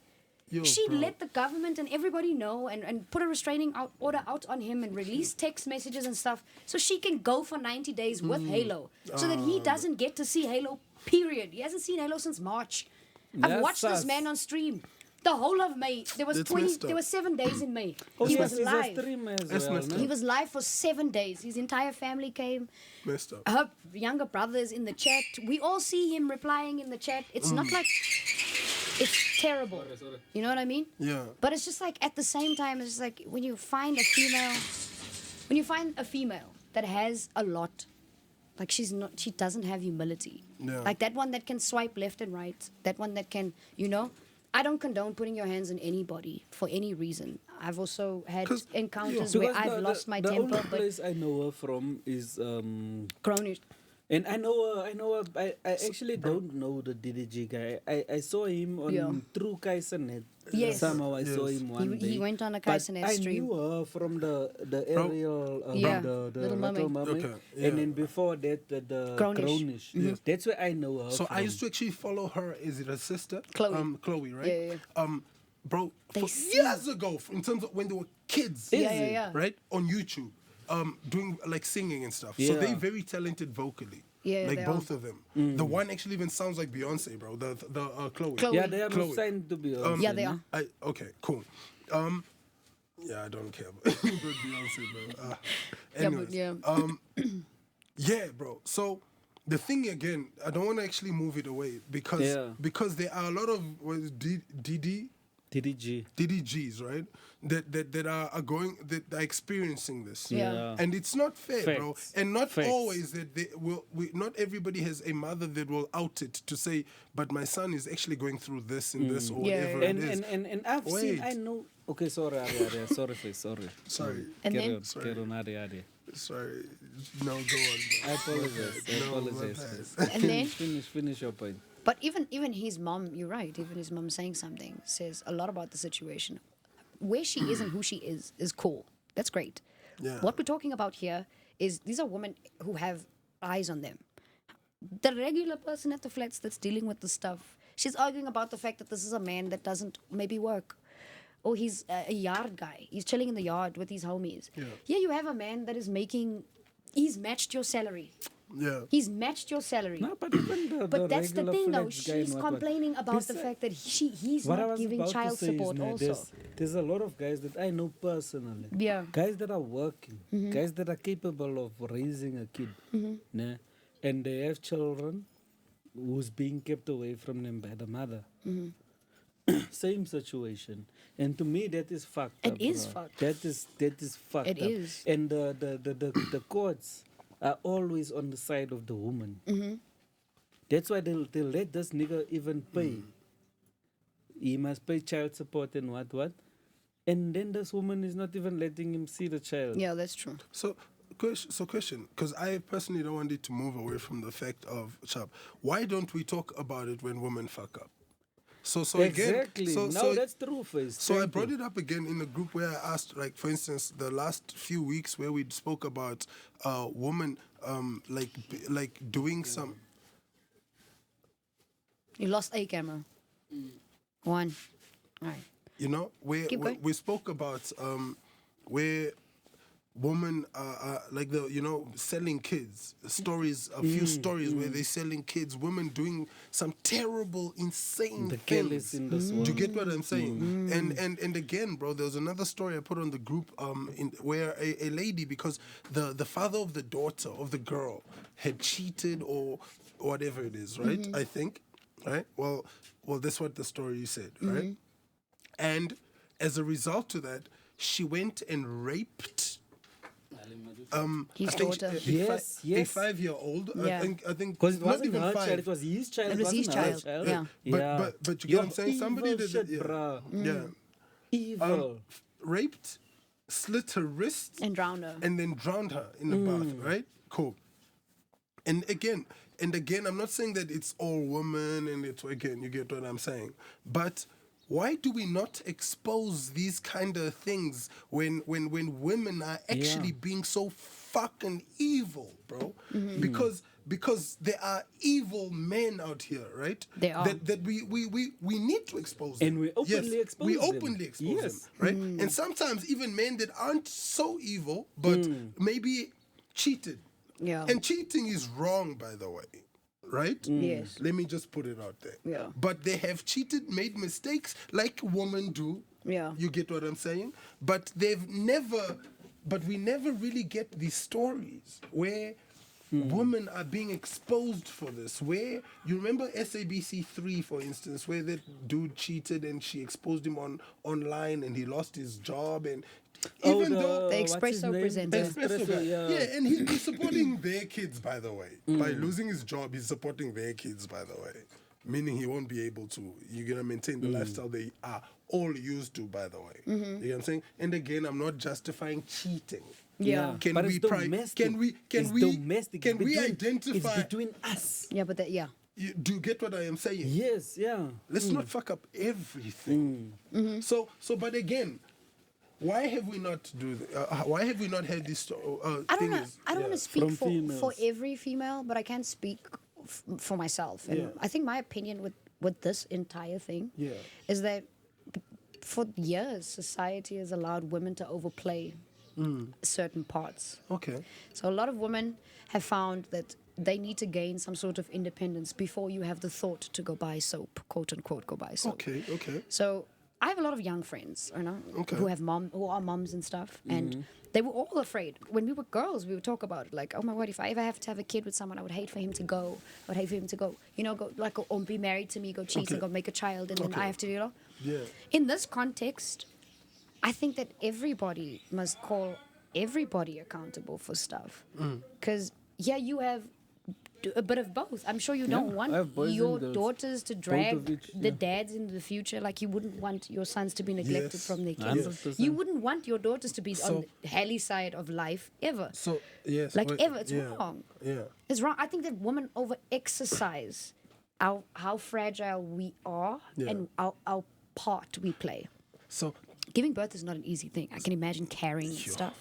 Yo, She bro. let the government and everybody know and put a restraining order out on him and release text messages and stuff so she can go for 90 days with Halo so that he doesn't get to see Halo, period. He hasn't seen Halo since March. I've That's watched this sus. man on stream. The whole of May. There was That's 20. messed up. There were 7 days in May. Oh, He yes, was he's a live. streamer as That's well, messed no? up. He was live for 7 days. His entire family came. Messed up. Her younger brother is in the chat. We all see him replying in the chat. It's not like it's terrible. Sorry. You know what I mean? Yeah. But it's just like at the same time, it's just like when you find a female that has a lot, like she doesn't have humility. Yeah. Like that one that can swipe left and right, that one that can, I don't condone putting your hands on anybody for any reason. I've also had 'Cause, encounters Because where I've lost my the temper, only but place I know her from is cronies. and I know her. I actually don't know the DDG guy. I saw him on Yeah. True Kaisernet. Yes. Somehow I saw Yes. him one He day. went on a But Kaisernet I stream. knew her from the aerial, Yeah, the Little Mermaid. Okay, yeah. and then before that the Cronish. Cronish. Yes. That's where I know her. So I from. used to actually follow her. Is it her sister? Chloe. Chloe, right? Yeah, yeah. Bro, They for sing. years ago, in terms of when they were kids, Yeah, yeah, yeah. right, on YouTube, doing like singing and stuff. So Yeah. they're very talented vocally. Yeah, like they both of them. The one actually even sounds like Beyonce, bro. The Chloe. Chloe. Yeah, they are Chloe. signed to be. Yeah, they are. Okay, cool. Yeah, I don't care about Beyonce, bro. Yeah, but Anyways, yeah. yeah, bro. So the thing again, I don't want to actually move it away because Yeah. there are a lot of what is DDG. DDGs, right? That are going that are experiencing this. Yeah. And it's not fair, bro. Facts. And not Facts. always that they will. Not everybody has a mother that will out it to say, but my son is actually going through this and this or Yeah, whatever yeah. it And, is. and I've seen, I Wait. know. Okay, sorry, Aria. Sorry, face, sorry. Sorry. And Carry then- on, Sorry. carry on, Aria. Sorry. No, go on. I apologize. I No, apologize. my face. And then- finish your point. But even his mom, you're right. Even his mom saying something says a lot about the situation. Where she is and who she is cool. That's great. Yeah. What we're talking about here is these are women who have eyes on them. The regular person at the flats that's dealing with the stuff, she's arguing about the fact that this is a man that doesn't maybe work. Or he's a yard guy. He's chilling in the yard with his homies. Yeah. Here you have a man that is he's matched your salary. Yeah. He's matched your salary. No, but even But that's the regular thing, though. flex guy and She's what. complaining about the Besi- fact that he's What I not was giving about to child say is, support. man, Also, there's a lot of guys that I know personally. Yeah. Guys that are working, guys that are capable of raising a kid, nah, and they have children who's being kept away from them by the mother. Same situation, and to me that is fucked It up. is bro. fucked. That is fucked It up. is. And the courts are always on the side of the woman. That's why they'll let this nigga even pay. He must pay child support and what. And then this woman is not even letting him see the child. yeah, that's true. So question, because I personally don't want it to move away from the fact of Chap. Why don't we talk about it when women fuck up? So Exactly. again, No, that's true, Face. So I brought it up again in the group where I asked, like, for instance, the last few weeks where we spoke about women, like doing some. You lost a camera. One. All right. You know, where Keep going. we spoke about where women are like selling kids. Stories, a few stories where they're selling kids. Women doing some terrible, insane The things. careless in this one. Do you get what I'm saying? And again, bro, there was another story I put on the group where a lady, because the father of the daughter of the girl had cheated or whatever it is, right? I think, right? Well, that's what the story said, right? And as a result to that, she went and raped His I think daughter. Yes, a yes. 5-year-old. Yeah. I think Because it not wasn't even her 5. child, it was his child. It was his wasn't her child, yeah. But you get what I'm saying? Somebody evil did shit, it. Yeah. bruh. Yeah. Evil. Raped, slit her wrist, And drowned her. and then drowned her in the bath, right? Cool. And again, I'm not saying that it's all women and it's, again, you get what I'm saying. But why do we not expose these kind of things when women are actually being so fucking evil, bro? Because there are evil men out here, right? They are. That we need to expose them. And we openly expose we them. openly expose Yes. them, right? And sometimes even men that aren't so evil, but maybe cheated. Yeah. And cheating is wrong, by the way, right? Yes. Let me just put it out there. Yeah. But they have cheated, made mistakes like women do. Yeah. You get what I'm saying? But we never really get these stories where women are being exposed for this. Where, you remember SABC 3, for instance, where that dude cheated and she exposed him online and he lost his job, and even though The what's his Espresso name? presenter. Espresso guy. Yeah, and he's supporting their kids, by the way. By losing his job, he's supporting their kids, by the way. Meaning he won't be able to. You're gonna maintain the lifestyle they are all used to, by the way. You know what I'm saying? And again, I'm not justifying cheating. Yeah. Can But we it's domestic. It's domestic. can It's we between- identify? It's between us. Yeah, but yeah. Do you get what I am saying? Yes, yeah. Let's not fuck up everything. So, but again, why have we not why have we not had this? I don't know. I don't want to speak From for females. every female, but I can speak for myself. And Yeah. I think my opinion with this entire thing Yeah. is that for years society has allowed women to overplay certain parts. Okay. So a lot of women have found that they need to gain some sort of independence before you have the thought to go buy soap, quote unquote, go buy soap. Okay. So I have a lot of young friends, you know, Okay. who are moms and stuff, and they were all afraid. When we were girls, we would talk about it, like, oh my word, if I ever have to have a kid with someone, I would hate for him to go. I would hate for him to go, go be married to me, go cheat and go make a child, and then I have to, Yeah. In this context, I think that everybody must call everybody accountable for stuff, because you have a bit of both. I'm sure you don't I want have boys your and girls. daughters to of drag each, the dads in the future. Like, you wouldn't want your sons to be neglected Yes. from their kids. 100%. You wouldn't want your daughters to be So- on the heli side of life ever. So yes. Like, wait, ever. It's yeah, wrong. Yeah. It's wrong. I think that women over exercise how fragile we are and our part we play. So Giving birth is not an easy thing. I can imagine carrying stuff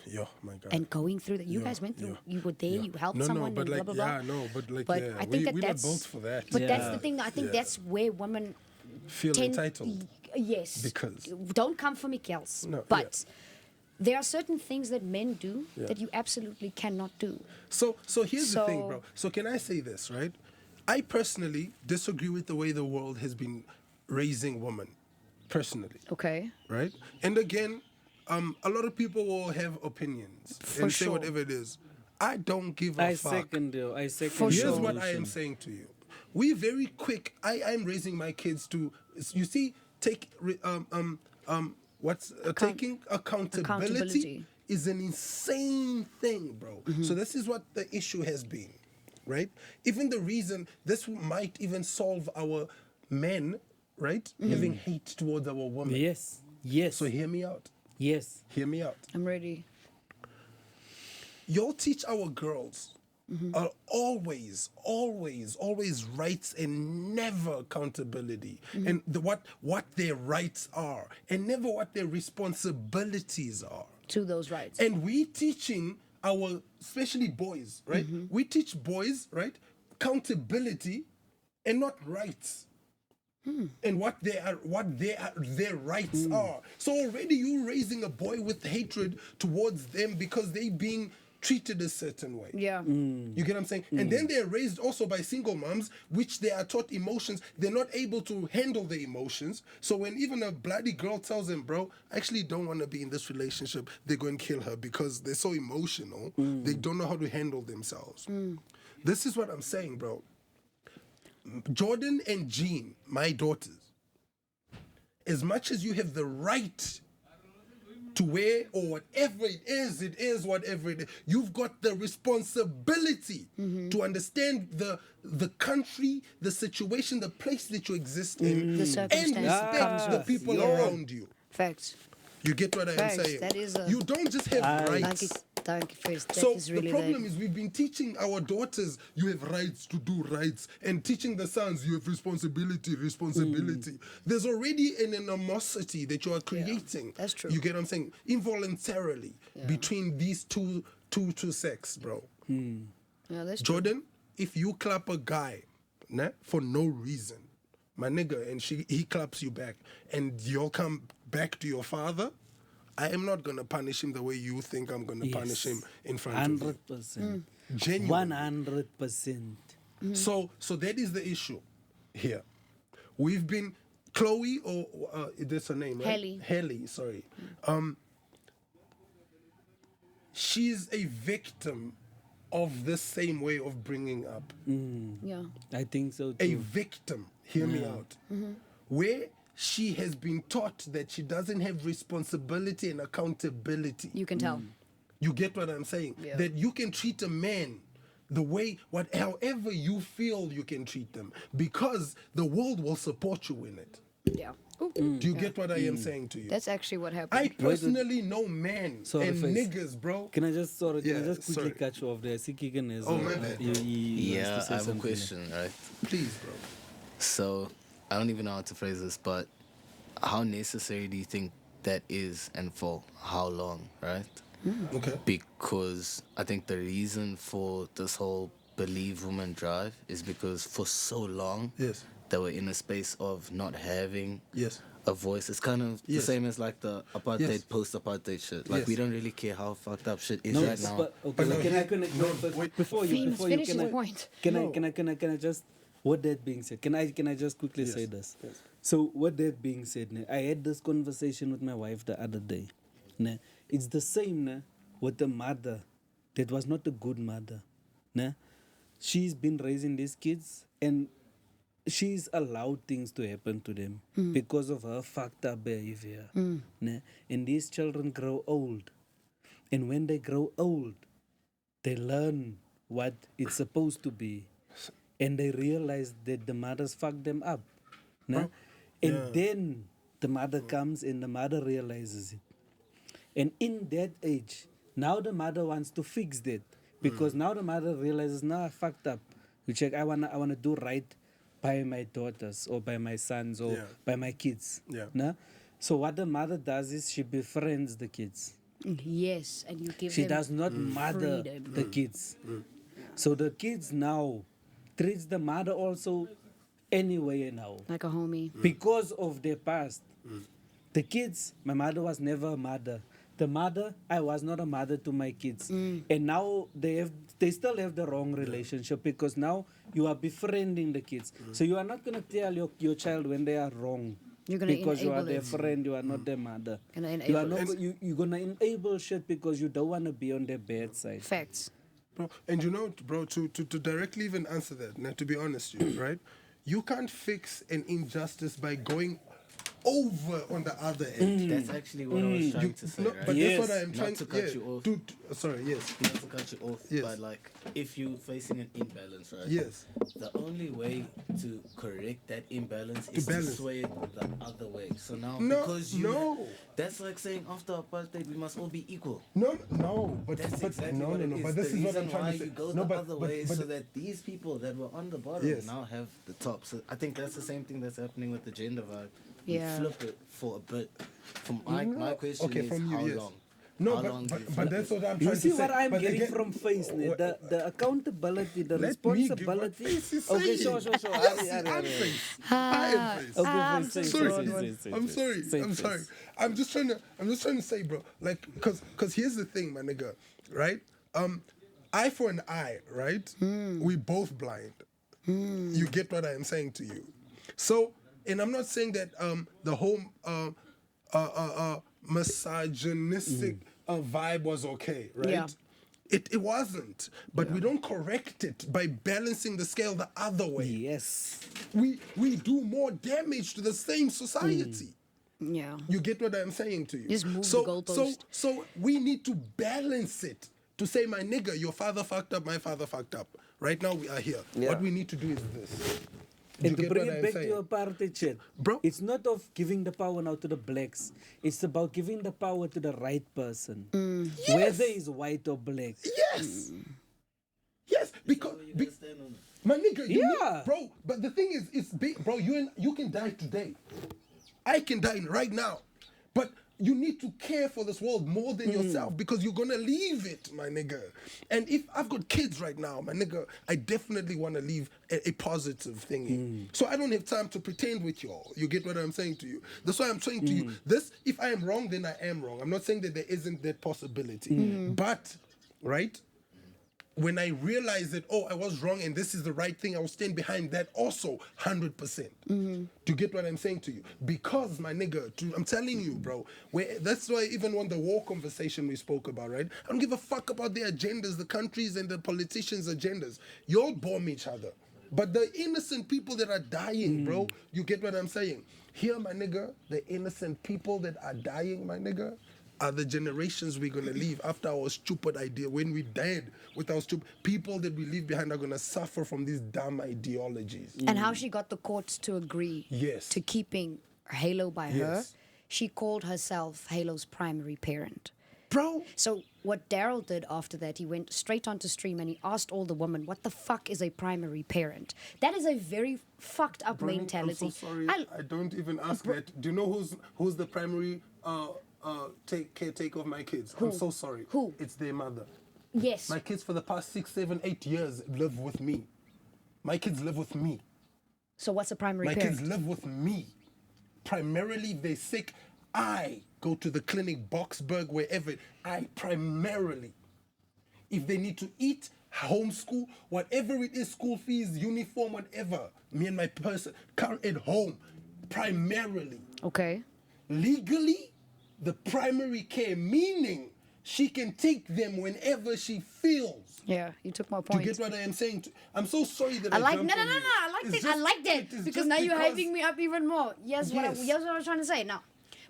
my God. and going through that. You guys went through. You were there. You helped someone. but and like, blah blah blah. but I think we're not that's built for that. But that's the Yeah. thing. I think that's where women Feel tend. entitled. Yes. Because- Don't come for me, girls. No, But there are certain things that men do that you absolutely cannot do. So here's the thing, So- bro. So can I say this, right? I personally disagree with the way the world has been raising women, personally, Okay. right? And again, a lot of people will have opinions and say sure. whatever it is. I don't give a I fuck. second you. I second For your Here's sure. what I am position. saying to you. We very quick. I'm raising my kids to. You see, taking accountability Accountability. is an insane thing, bro. So this is what the issue has been, right? Even the reason this might even solve our men, right, having hate towards our women. Yes. Yes. So hear me out. yes. Hear me out. I'm ready. y'all teach our girls always rights and never accountability, and what their rights are, and never what their responsibilities are. To those rights. And we teaching our, especially boys, right? We teach boys, right, accountability and not rights. And what their rights are. So already you raising a boy with hatred towards them because they being treated a certain way. Yeah. You get what I'm saying? And then they're raised also by single moms, which they are taught emotions. They're not able to handle the emotions. So when even a bloody girl tells them, bro, I actually don't want to be in this relationship, they're going to kill her because they're so emotional. They don't know how to handle themselves. This is what I'm saying, bro. Jordan and Jean, my daughters, as much as you have the right to wear or whatever it is whatever it is, you've got the responsibility to understand the country, the situation, the place that you exist in, The and circumstances that comes respect the with. people around you. Facts. You get what I am Facts, saying? that is a- You don't just have rights. Thank you, first. That So is the really problem like, is we've been teaching our daughters you have rights to do rights, and teaching the sons you have responsibility. There's already an animosity that you are creating. that's true. You get what I'm saying? Involuntarily between these two sex, bro. yeah, that's true. Jordan, if you clap a guy, nah, for no reason, my nigga, and he claps you back, and you'll come back to your father, I am not gonna punish him the way you think I'm gonna punish him in front of you. 100%. Genuine. 100%. So that is the issue here. We've been Chloe, or that's her name, right? Helly. Helly, sorry. She's a victim of this same way of bringing up. Yeah. I think so A too. victim, hear me out. Where she has been taught that she doesn't have responsibility and accountability. You can tell. You get what I'm saying? Yeah. That you can treat a man the way, however you feel you can treat them, because the world will support you in it. Yeah. Ooh. Do you get what I am saying to you? That's actually what happened. I personally know men Sorry, and Face. niggas, bro. Can I just quickly sorry. cut you off there? Sikigan is. Oh, my bad. Yeah, I have a question, right? Please, bro. So, I don't even know how to phrase this, but how necessary do you think that is, and for how long, right? Okay. Because I think the reason for this whole Believe Women drive is because for so long, Yes. they were in a space of not having Yes. a voice. It's kind of the Yes. same as like the apartheid, Yes. post-apartheid shit. Like, Yes. we don't really care how fucked up shit is No, right now. but okay. But no, can I connect? no, but wait. before you, Famous before you, finish can his I, point. can I just? What that being said, can I just quickly say this? Yes. So what that being said, ne, I had this conversation with my wife the other day. Ne, it's the same ne, with the mother that was not a good mother. Ne? She's been raising these kids and she's allowed things to happen to them because of her fucked up behavior. Ne? And these children grow old. And when they grow old, they learn what it's supposed to be. And they realize that the mothers fucked them up. Ne? And then the mother comes and the mother realizes it. And in that age, now the mother wants to fix that. Because now the mother realizes, now I fucked up. You check, I wanna do right by my daughters or by my sons or by my kids. Yeah. Nah? So what the mother does is she befriends the kids. Yes, and you give She them does not mother freedom. the kids. So the kids now treats the mother also anyway now. like a homie. Because of their past. The kids, my mother was never a mother. The mother, I was not a mother to my kids. And now they still have the wrong relationship because now you are befriending the kids. So you are not going to tell your child when they are wrong. You're gonna because you are enable their it. friend, you are not their mother. Gonna You are enable not, you're going to enable shit because you don't want to be on their bad side. Facts. Bro, and you know, bro, to directly even answer that, now, to be honest, you right? You can't fix an injustice by going over on the other end. That's actually what I was trying to say, No, right? but Yes. that's what I'm Not trying to cut you off. Sorry, yes. Not to cut you off, Yes. but like if you're facing an imbalance, right? Yes. The only way to correct that imbalance is balance. to sway it the other way. So now, No, because you, no. that's like saying after apartheid we must all be equal. No, but That's but exactly no, what no, it no. is. But this The is what I'm reason trying why to say. you go No, the but other way but so that these people that were on the bottom Yes. now have the top. So I think that's the same thing that's happening with the gender vibe. Yeah. We flip it for a bit. From my question okay, is from you, how yes. long? No, How long do you but flip that's it? what I'm You trying see to say. what I'm But getting again- from Face, ne? The accountability, the Let me give what responsibility. Face is Okay, saying. sure. Yes, I'm Face. I am Face. Okay, Face, say, sorry. say, I'm sorry. say, I'm say. sorry. I'm just trying to say, bro. Like, cause here's the thing, my nigga. Right? Eye for an eye. Right? We both blind. You get what I am saying to you. So, and I'm not saying that the whole misogynistic vibe was okay. Right? Yeah. It wasn't. But we don't correct it by balancing the scale the other way. Yes. We do more damage to the same society. Yeah. You get what I'm saying to you? Just move the so, goalpost. So we need to balance it to say, my nigga, your father fucked up, my father fucked up. Right now we are here. Yeah. What we need to do is this. And You to get bring what it I'm back saying? to your apartheid shit, Bro. it's not of giving the power now to the blacks. It's about giving the power to the right person, whether he's white or black. Yes. Yes, because So you gotta stand on it. my nigga, you Yeah. need, bro. But the thing is, it's big, bro. You can die today. I can die right now, but you need to care for this world more than yourself because you're gonna leave it, my nigga. And if I've got kids right now, my nigga, I definitely want to leave a positive thingy. So I don't have time to pretend with y'all. You get what I'm saying to you? That's why I'm saying to you, this. If I am wrong, then I am wrong. I'm not saying that there isn't that possibility, but right. When I realize that, oh, I was wrong and this is the right thing, I will stand behind that also 100%. Do you get what I'm saying to you? Because, my nigga, I'm telling you, bro, that's why even when the war conversation we spoke about, right? I don't give a fuck about their agendas, the countries and the politicians' agendas. Y'all bomb each other. But the innocent people that are dying, bro, you get what I'm saying? Here, my nigga, the innocent people that are dying, my nigga, are the generations we're gonna leave after our stupid idea. When we dead with our stupid people that we leave behind are gonna suffer from these dumb ideologies. And how she got the courts to agree Yes. to keeping Halo by her. Yes. She called herself Halo's primary parent. Bro, So what Daryl did after that, he went straight onto stream and he asked all the women, what the fuck is a primary parent? That is a very fucked up mentality. I'm so sorry. I don't even ask that. Do you know who's the primary caretaker of my kids? I'm so sorry. Who? It's their mother. Yes. My kids for the past 6, 7, 8 years live with me. My kids live with me. So what's a primary My parent? kids live with me. Primarily, if they're sick, I go to the clinic, Boxburg, wherever. I primarily. If they need to eat, homeschool, whatever it is, school fees, uniform, whatever. Me and my person come at home. Primarily. Okay. Legally, the primary care, meaning she can take them whenever she feels. Yeah, you took my Do point. you get what I am saying? I'm so sorry that I like jumped no. on you. I like It's that. I just- like it that is because just now you're because- hyping me up even more. Yes, Yes. What I was trying to say. Now,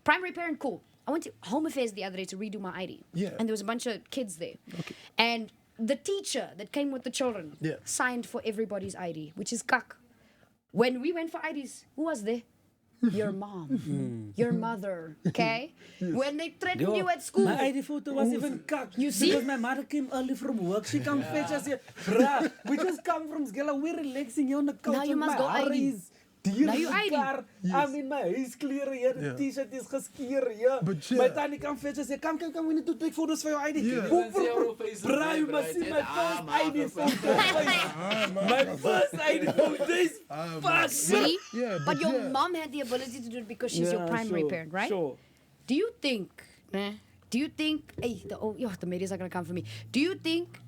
primary parent, cool. I went to Home Affairs the other day to redo my ID. Yeah. And there was a bunch of kids there. Okay. And the teacher that came with the children Yeah. signed for everybody's ID, which is kak. When we went for IDs, who was there? Your mom, your mother, okay? When they threatened you at school, My ID photo was even cocked. You see? Because my mother came early from work. She come fetch us here. Bruh, we just come from Skella. We're relaxing here on the couch. Now you with must my go hair ID. is dear Now you in the ID. car. I'm in my hair is clear here. Yeah. The t-shirt is geskeer here. But My yeah. tiny come fetch us here. Come, we need to take photos for your ID. Yeah. Boom, You can see our boom, faces Bruh, there, you must right? see And my first my ID first photo. My first ID photo is fuck. see? Yeah, but but your yeah. mom had the ability to do it because she's your Yeah, primary sure, parent, right? Sure. Do you think, hey, the media's are going to come for me. Do you think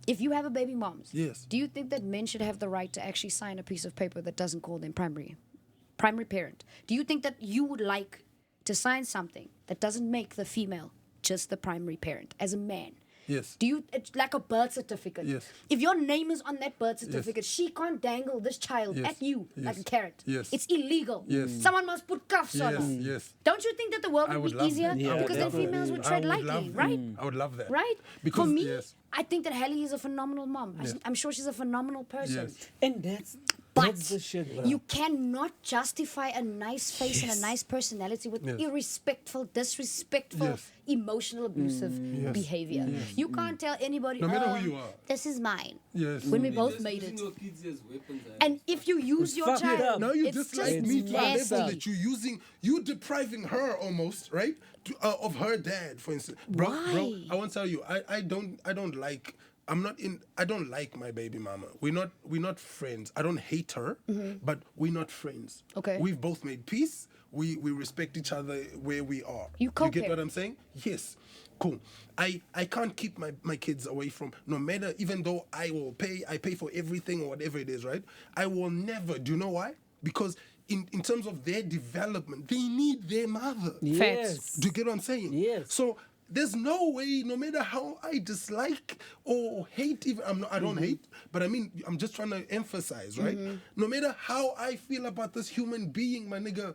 if you have a baby moms, Yes. do you think that men should have the right to actually sign a piece of paper that doesn't call them primary parent? Do you think that you would like to sign something that doesn't make the female just the primary parent as a man? Yes. Do you, it's like a birth certificate. Yes. If your name is on that birth certificate, she can't dangle this child Yes. at you like Yes. a carrot. Yes. It's illegal. Yes. Someone must put cuffs on Yes, her. yes. Don't you think that the world I would would be love easier? that. Yeah, Because then definitely. females would I tread would lightly, love that. right? I would love that. Right? Because, For me, yes. I think that Hallie is a phenomenal mom. I'm sure she's a phenomenal person. Yes. And that's But the shit. you cannot justify a nice face and a nice personality with Yes. irrespectful, disrespectful, Yes. emotional, abusive behavior. You can't tell anybody, No matter "Oh, who you are." this is mine. Yes. When we They're both just made using it. your kids as weapons. And if you use your fuck it child, up. Now you it's dislike just me to a level nasty. that you depriving her almost, right? Of her dad, for instance. Bro, Why? I want to tell you, I don't like. I don't like my baby mama. We're not friends. I don't hate her, but we're not friends. Okay. We've both made peace. We respect each other where we are. You get co-parent. what I'm saying? Yes. Cool. I can't keep my kids away from, no matter, even though I pay for everything or whatever it is, right? I will never. Do you know why? Because in terms of their development, they need their mother. Yes. Do you get what I'm saying? Yes. So there's no way, no matter how I dislike or hate, even I don't hate, but I mean, I'm just trying to emphasize, right? No matter how I feel about this human being, my nigga,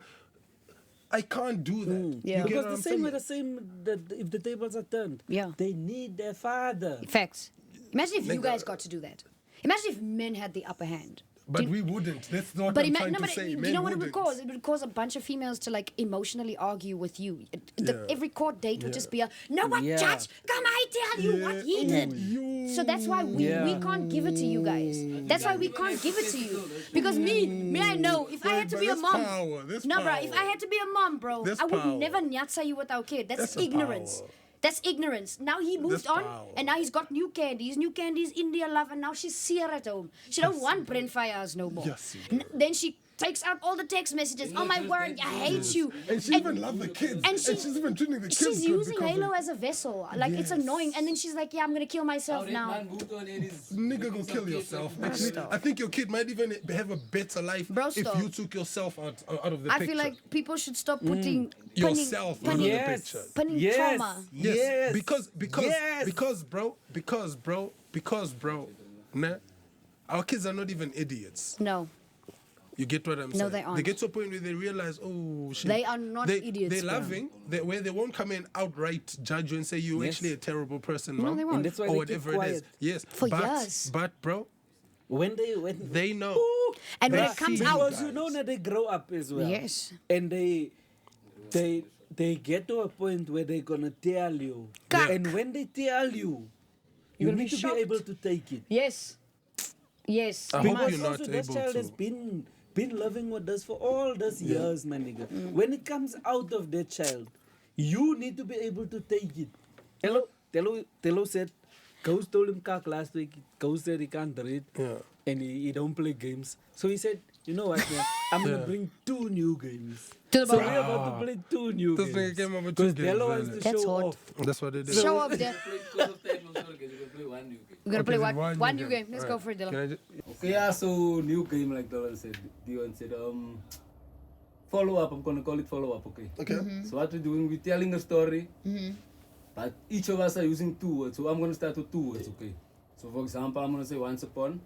I can't do that. Yeah. You get Because what the I'm same saying? with the same, that if the tables are turned, Yeah. they need their father. Facts. Imagine if you Nigga. guys got to do that. Imagine if men had the upper hand. But we wouldn't. That's not what But I'm trying no, to but say. you Men know what it would wouldn't. cause? It would cause a bunch of females to like emotionally argue with you. Yeah. Every court date would just be a, no, what, Yeah. judge? Come, I tell you what he did. So that's why we can't give it to you guys. That's why we can't give it to you. Because me, I know if I had to But be a that's mom. power, that's No, bro, if power. I had to be a mom, bro, That's I would power. never nyatsa you with our kid. That's That's a ignorance. power. That's ignorance. Now he moved That's on, power. and now he's got new candies. New candies, India love, and now she's here at home. She don't want brain fires no more. Yes, Then she takes out all the text messages. Oh my word, I hate you. And she even loves the kids. and she's even treating the kids She's good using because Halo of- as a vessel. Like it's annoying. And then she's like, yeah, I'm gonna kill myself now. Nigga, go kill yourself. Actually, I think your kid might even have a better life Bro, if stop. you took yourself out of the I picture. feel like people should stop putting Yourself out of the Yes. picture. punning Yes. trauma. Yes, Yes. because bro, nah, our kids are not even idiots. No. You get what I'm saying? No, they aren't. They get to a point where they realize, oh shit. They are not idiots, They're bro. loving, where they won't come in outright judge you and say you're Yes. actually a terrible person, No, mom. they won't. And that's why or they whatever keep it is. quiet. Yes. For but, years. But bro, When they know. And when They it comes see out, because you know that they grow up as well. Yes. And they get to a point where they're gonna tell you. Kak. And when they tell you, you gonna need be to shocked. be able to take it. yes. Yes. I you hope must. you're not Also, that able child to. has been living with us for all these years, my nigga. When it comes out of that child, you need to be able to take it. Tello said, Ghost told him Kak last week. Ghost said he can't read and he don't play games. So he said, you know what, man? I'm gonna bring 2 new games. To the So bottom. we're about to play 2 new This nigga games. came up with 2 Because games, Tello really. wants to That's show hot. off. That's what it is. Show up there. We're gonna play Okay, one new game. Let's Alright. go for it, Dylan. Can I just- Okay, yeah, so new game like Dylan said. Dion said, follow up. I'm gonna call it follow up, okay? Okay. Mm-hmm. So what we're doing, we're telling a story, but each of us are using 2 words. So I'm gonna start with 2 words, okay? So for example, I'm gonna say once upon.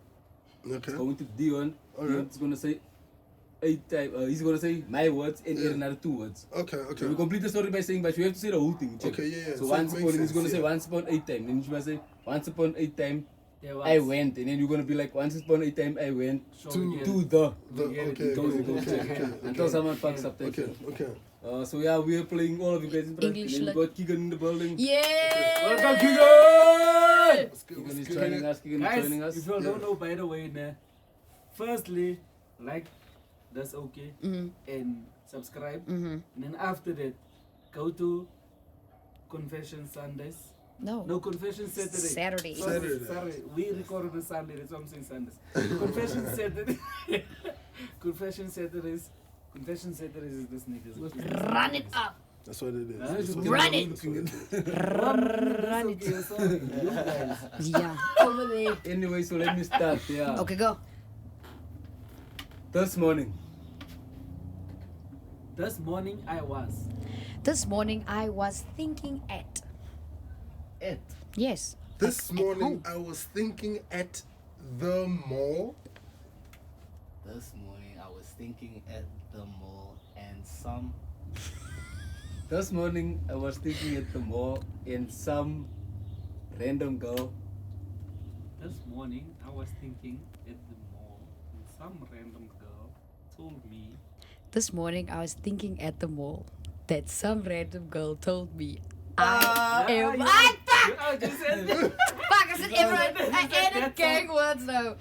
Okay. Going to Dion. Alright. Dion's gonna say 8 times. He's gonna say my words and add another 2 words. Okay. So we complete the story by saying, but you have to say the whole thing. check. Okay, yeah. So So once it upon, makes he's gonna sense, say yeah. once upon 8 times. Then you must say once upon 8 times. I went, and then you're gonna be like once upon 8 times I went to the. Okay. Until someone fucks up that Okay. shit. Okay. So yeah, we're playing all of you guys in front. English And then we like- got Keegan in the building. Yeah. Welcome, Keegan! Keegan is joining us. Keegan is Guys, joining us. if you don't know, by the way, nah, firstly, like, that's okay, and subscribe. And then after that, go to Confession Sundays. No. No, Confession Saturday. Saturday. Sorry, we record on a Sunday, that's why I'm saying Sundays. Confession Saturday. Confession Saturdays. Confession Saturdays is this niggas. Run it up. That's what it is. Huh? That's what Run it. Run it. Okay, sorry. You guys. Yeah. Over there. Anyway, so let me start. Yeah. Okay, go. This morning. This morning I was This morning I was thinking at. Yes. This At morning home. I was thinking at the mall. This morning I was thinking at the mall and some. This morning I was thinking at the mall and some random girl. This morning, I was thinking at the mall, and some random girl told me. This morning, I was thinking at the mall that some random girl told me I am. I just said it. Fuck! I said everyone. I added gang words now.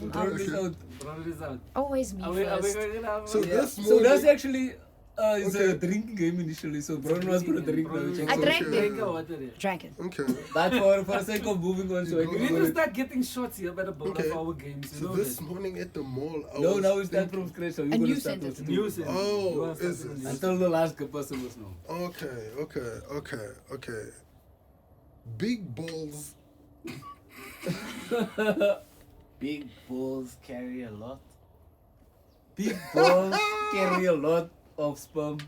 Bro, this out. Bro, this out. Always me Are we first. going to have So this So morning, that's actually it's Okay. a drinking game initially. So Brown was going to drink now. check. I So- drank Okay. it. Drank it. okay. But for the sake of moving on, so I You We can need go to with- start getting shots here by the both Okay. of our games. You So know this that. morning at the mall, I No, was now we start thinking- from scratch. So A you're going new to start sentence. with New two. sentence. Oh, You are is starting it? a new Until the last person was known. Okay. Big balls. Big balls carry a lot. Big balls carry a lot of sperm.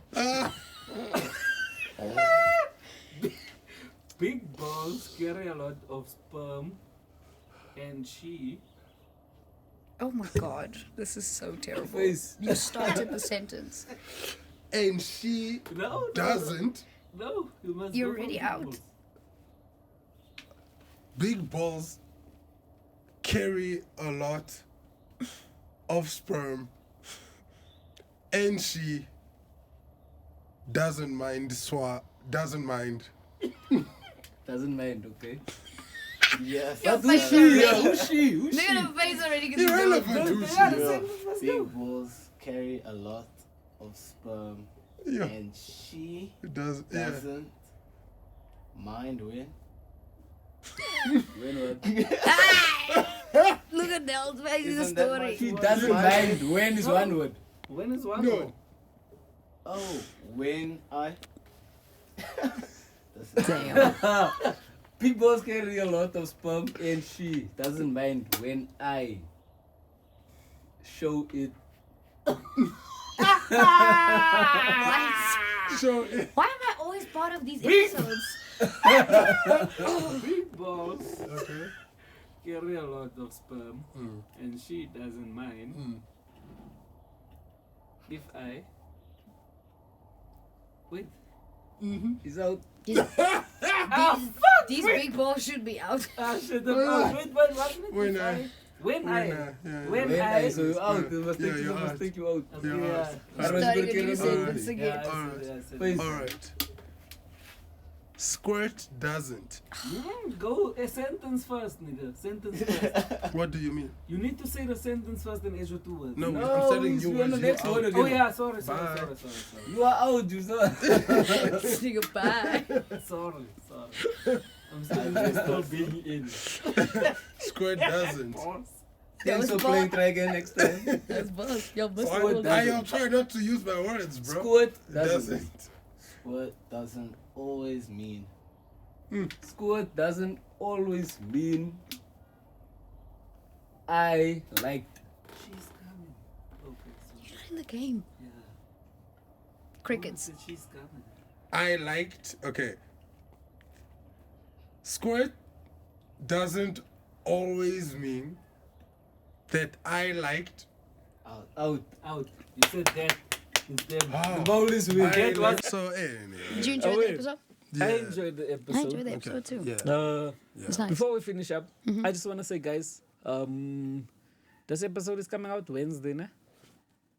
Big balls carry a lot of sperm, and she. Oh my god, this is so terrible. Face. You started the sentence. And she No, doesn't. No, you must. You're go for already big out. balls. Big balls carry a lot of sperm. And she doesn't mind Doesn't mind, okay? Yes. Your that's face a- already. Yeah, who's she? Who's Look she? at her face already. 'Cause you know irrelevant. Who she Yeah, the is. sentence must go. Big balls carry a lot of sperm. Yeah, And she it does. Yeah. doesn't mind when. When what? Look at Nell's face in the Isn't that story. She doesn't mind. When is one word. When is one? No. Oh, when I. Damn. Big balls carry a lot of sperm, and she doesn't mind when I show it. So Why am I always part of these episodes? Big balls okay. carry a lot of sperm, and she doesn't mind if I. Wait. Is out. These big balls should be out. Ah, shit. Wait, what? When If I- When I. yeah. When When I. so you're out. They must Yeah, take you. you're Must out. take you out. Okay, Yeah. yeah. Otherwise, Starting you're a new gonna sentence kill again. Yeah, I Alright. said it, I said it. Please. All right. Squirt doesn't. Go a sentence first, nigga. Sentence first. What do you mean? You need to say the sentence first and add your 2 words. No, I'm No, telling he's you. on the was next you one out. again. Oh yeah, sorry. Bye. You are out, you saw. Nigga, bye. Sorry. I'm still being in. Squirt doesn't. Thanks for was playing. bad. Try again next time. That's both. Yo, must Squirt I am trying not to use my words, bro. Squirt Doesn't. doesn't. What doesn't always mean. Squirt doesn't always mean I liked. She's coming. Okay, so You're in the game. yeah. Crickets. Said she's coming. I liked. Okay. Squirt doesn't always mean that I liked. Out. Out. You said that instead. The ball is with. I was- liked- so anyway. Did you enjoy Oh, the wait. episode? Yeah. I enjoyed the I episode. enjoyed the episode too. Yeah. It's nice. Before we finish up, I just want to say, guys, this episode is coming out Wednesday, né?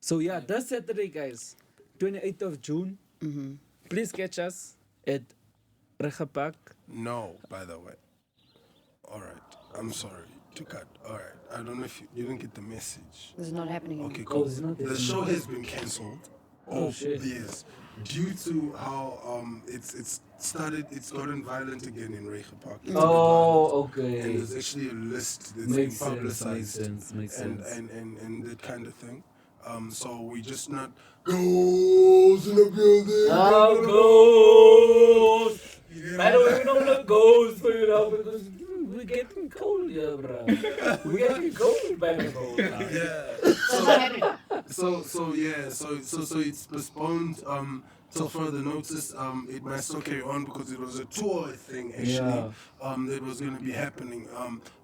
So yeah, this Saturday, guys, 28th of June. Please catch us at Regepak. No, by the way. All right. I'm sorry to cut. All right. I don't know if you didn't get the message. This is not happening. Okay, Oh, cool. it's not The happening. show has been cancelled. Oh, shit. Yes, due to how it's gotten violent again in Regepak. Oh, And okay. there's actually a list that's Makes been sense, publicized makes sense. and that kind of thing. So we just not goes in the building. How goes? By the way, we don't look goes for you now because we're getting cold here, bro. We're getting cold by the cold. Yeah. So it's postponed till further notice, it might still carry on because it was a tour thing actually. That was going to be happening.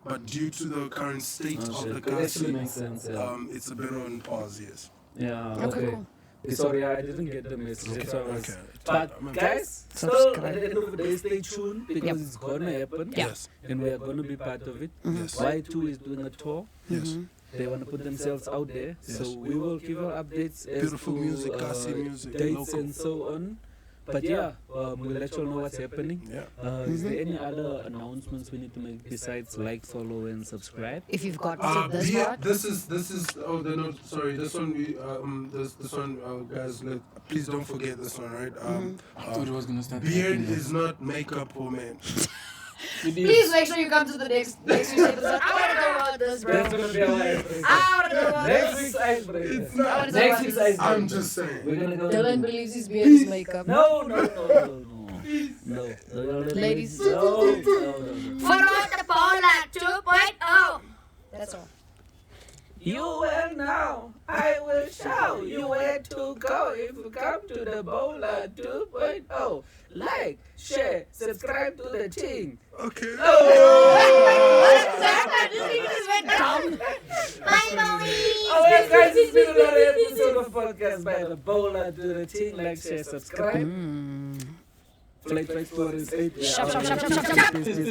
But due to the current state of the That actually country, makes sense. Yeah. it's a bit on pause. Yes. Yeah. Okay, Okay. cool. Sorry, I didn't get the message. That's why I was. Okay. But guys, still Subscribe. at the end of the day, stay tuned because it's gonna happen. Yeah. Yes. And we are gonna be part of it. Yes. Y2 is doing a tour. Yes. They want to put themselves out there. Yes. So we will give our updates as Beautiful to music, Kasi music, dates local. and so on. But yeah, we'll let you all know what's happening. Yeah. Is there any other announcements we need to make besides like, follow, and subscribe? If you've got to this part, This is. Oh, the note. Sorry, this one. This one, guys. Please don't forget this one, right? I thought it was gonna start. Beard is not makeup for men. please make sure you come to the next week's episode. I want to know about this, bro. That's gonna be our icebreaker. I want to know about Next this. week's icebreaker. I want to know Next about week's this. icebreaker. I'm just saying. We're gonna go. Dylan believes his beard is makeup. No. Ladies. No. Follow the Paula 2.0. That's all. You will know. I will show you where to go if you come to the Bowler 2.0. Like, share, subscribe to the team. Okay. Alright, guys, it's been another episode of podcast by the Bowler. Do the team, like, share, subscribe. Flight Stories 8. Shop, shop, shop, shop, shop, shop. Peace.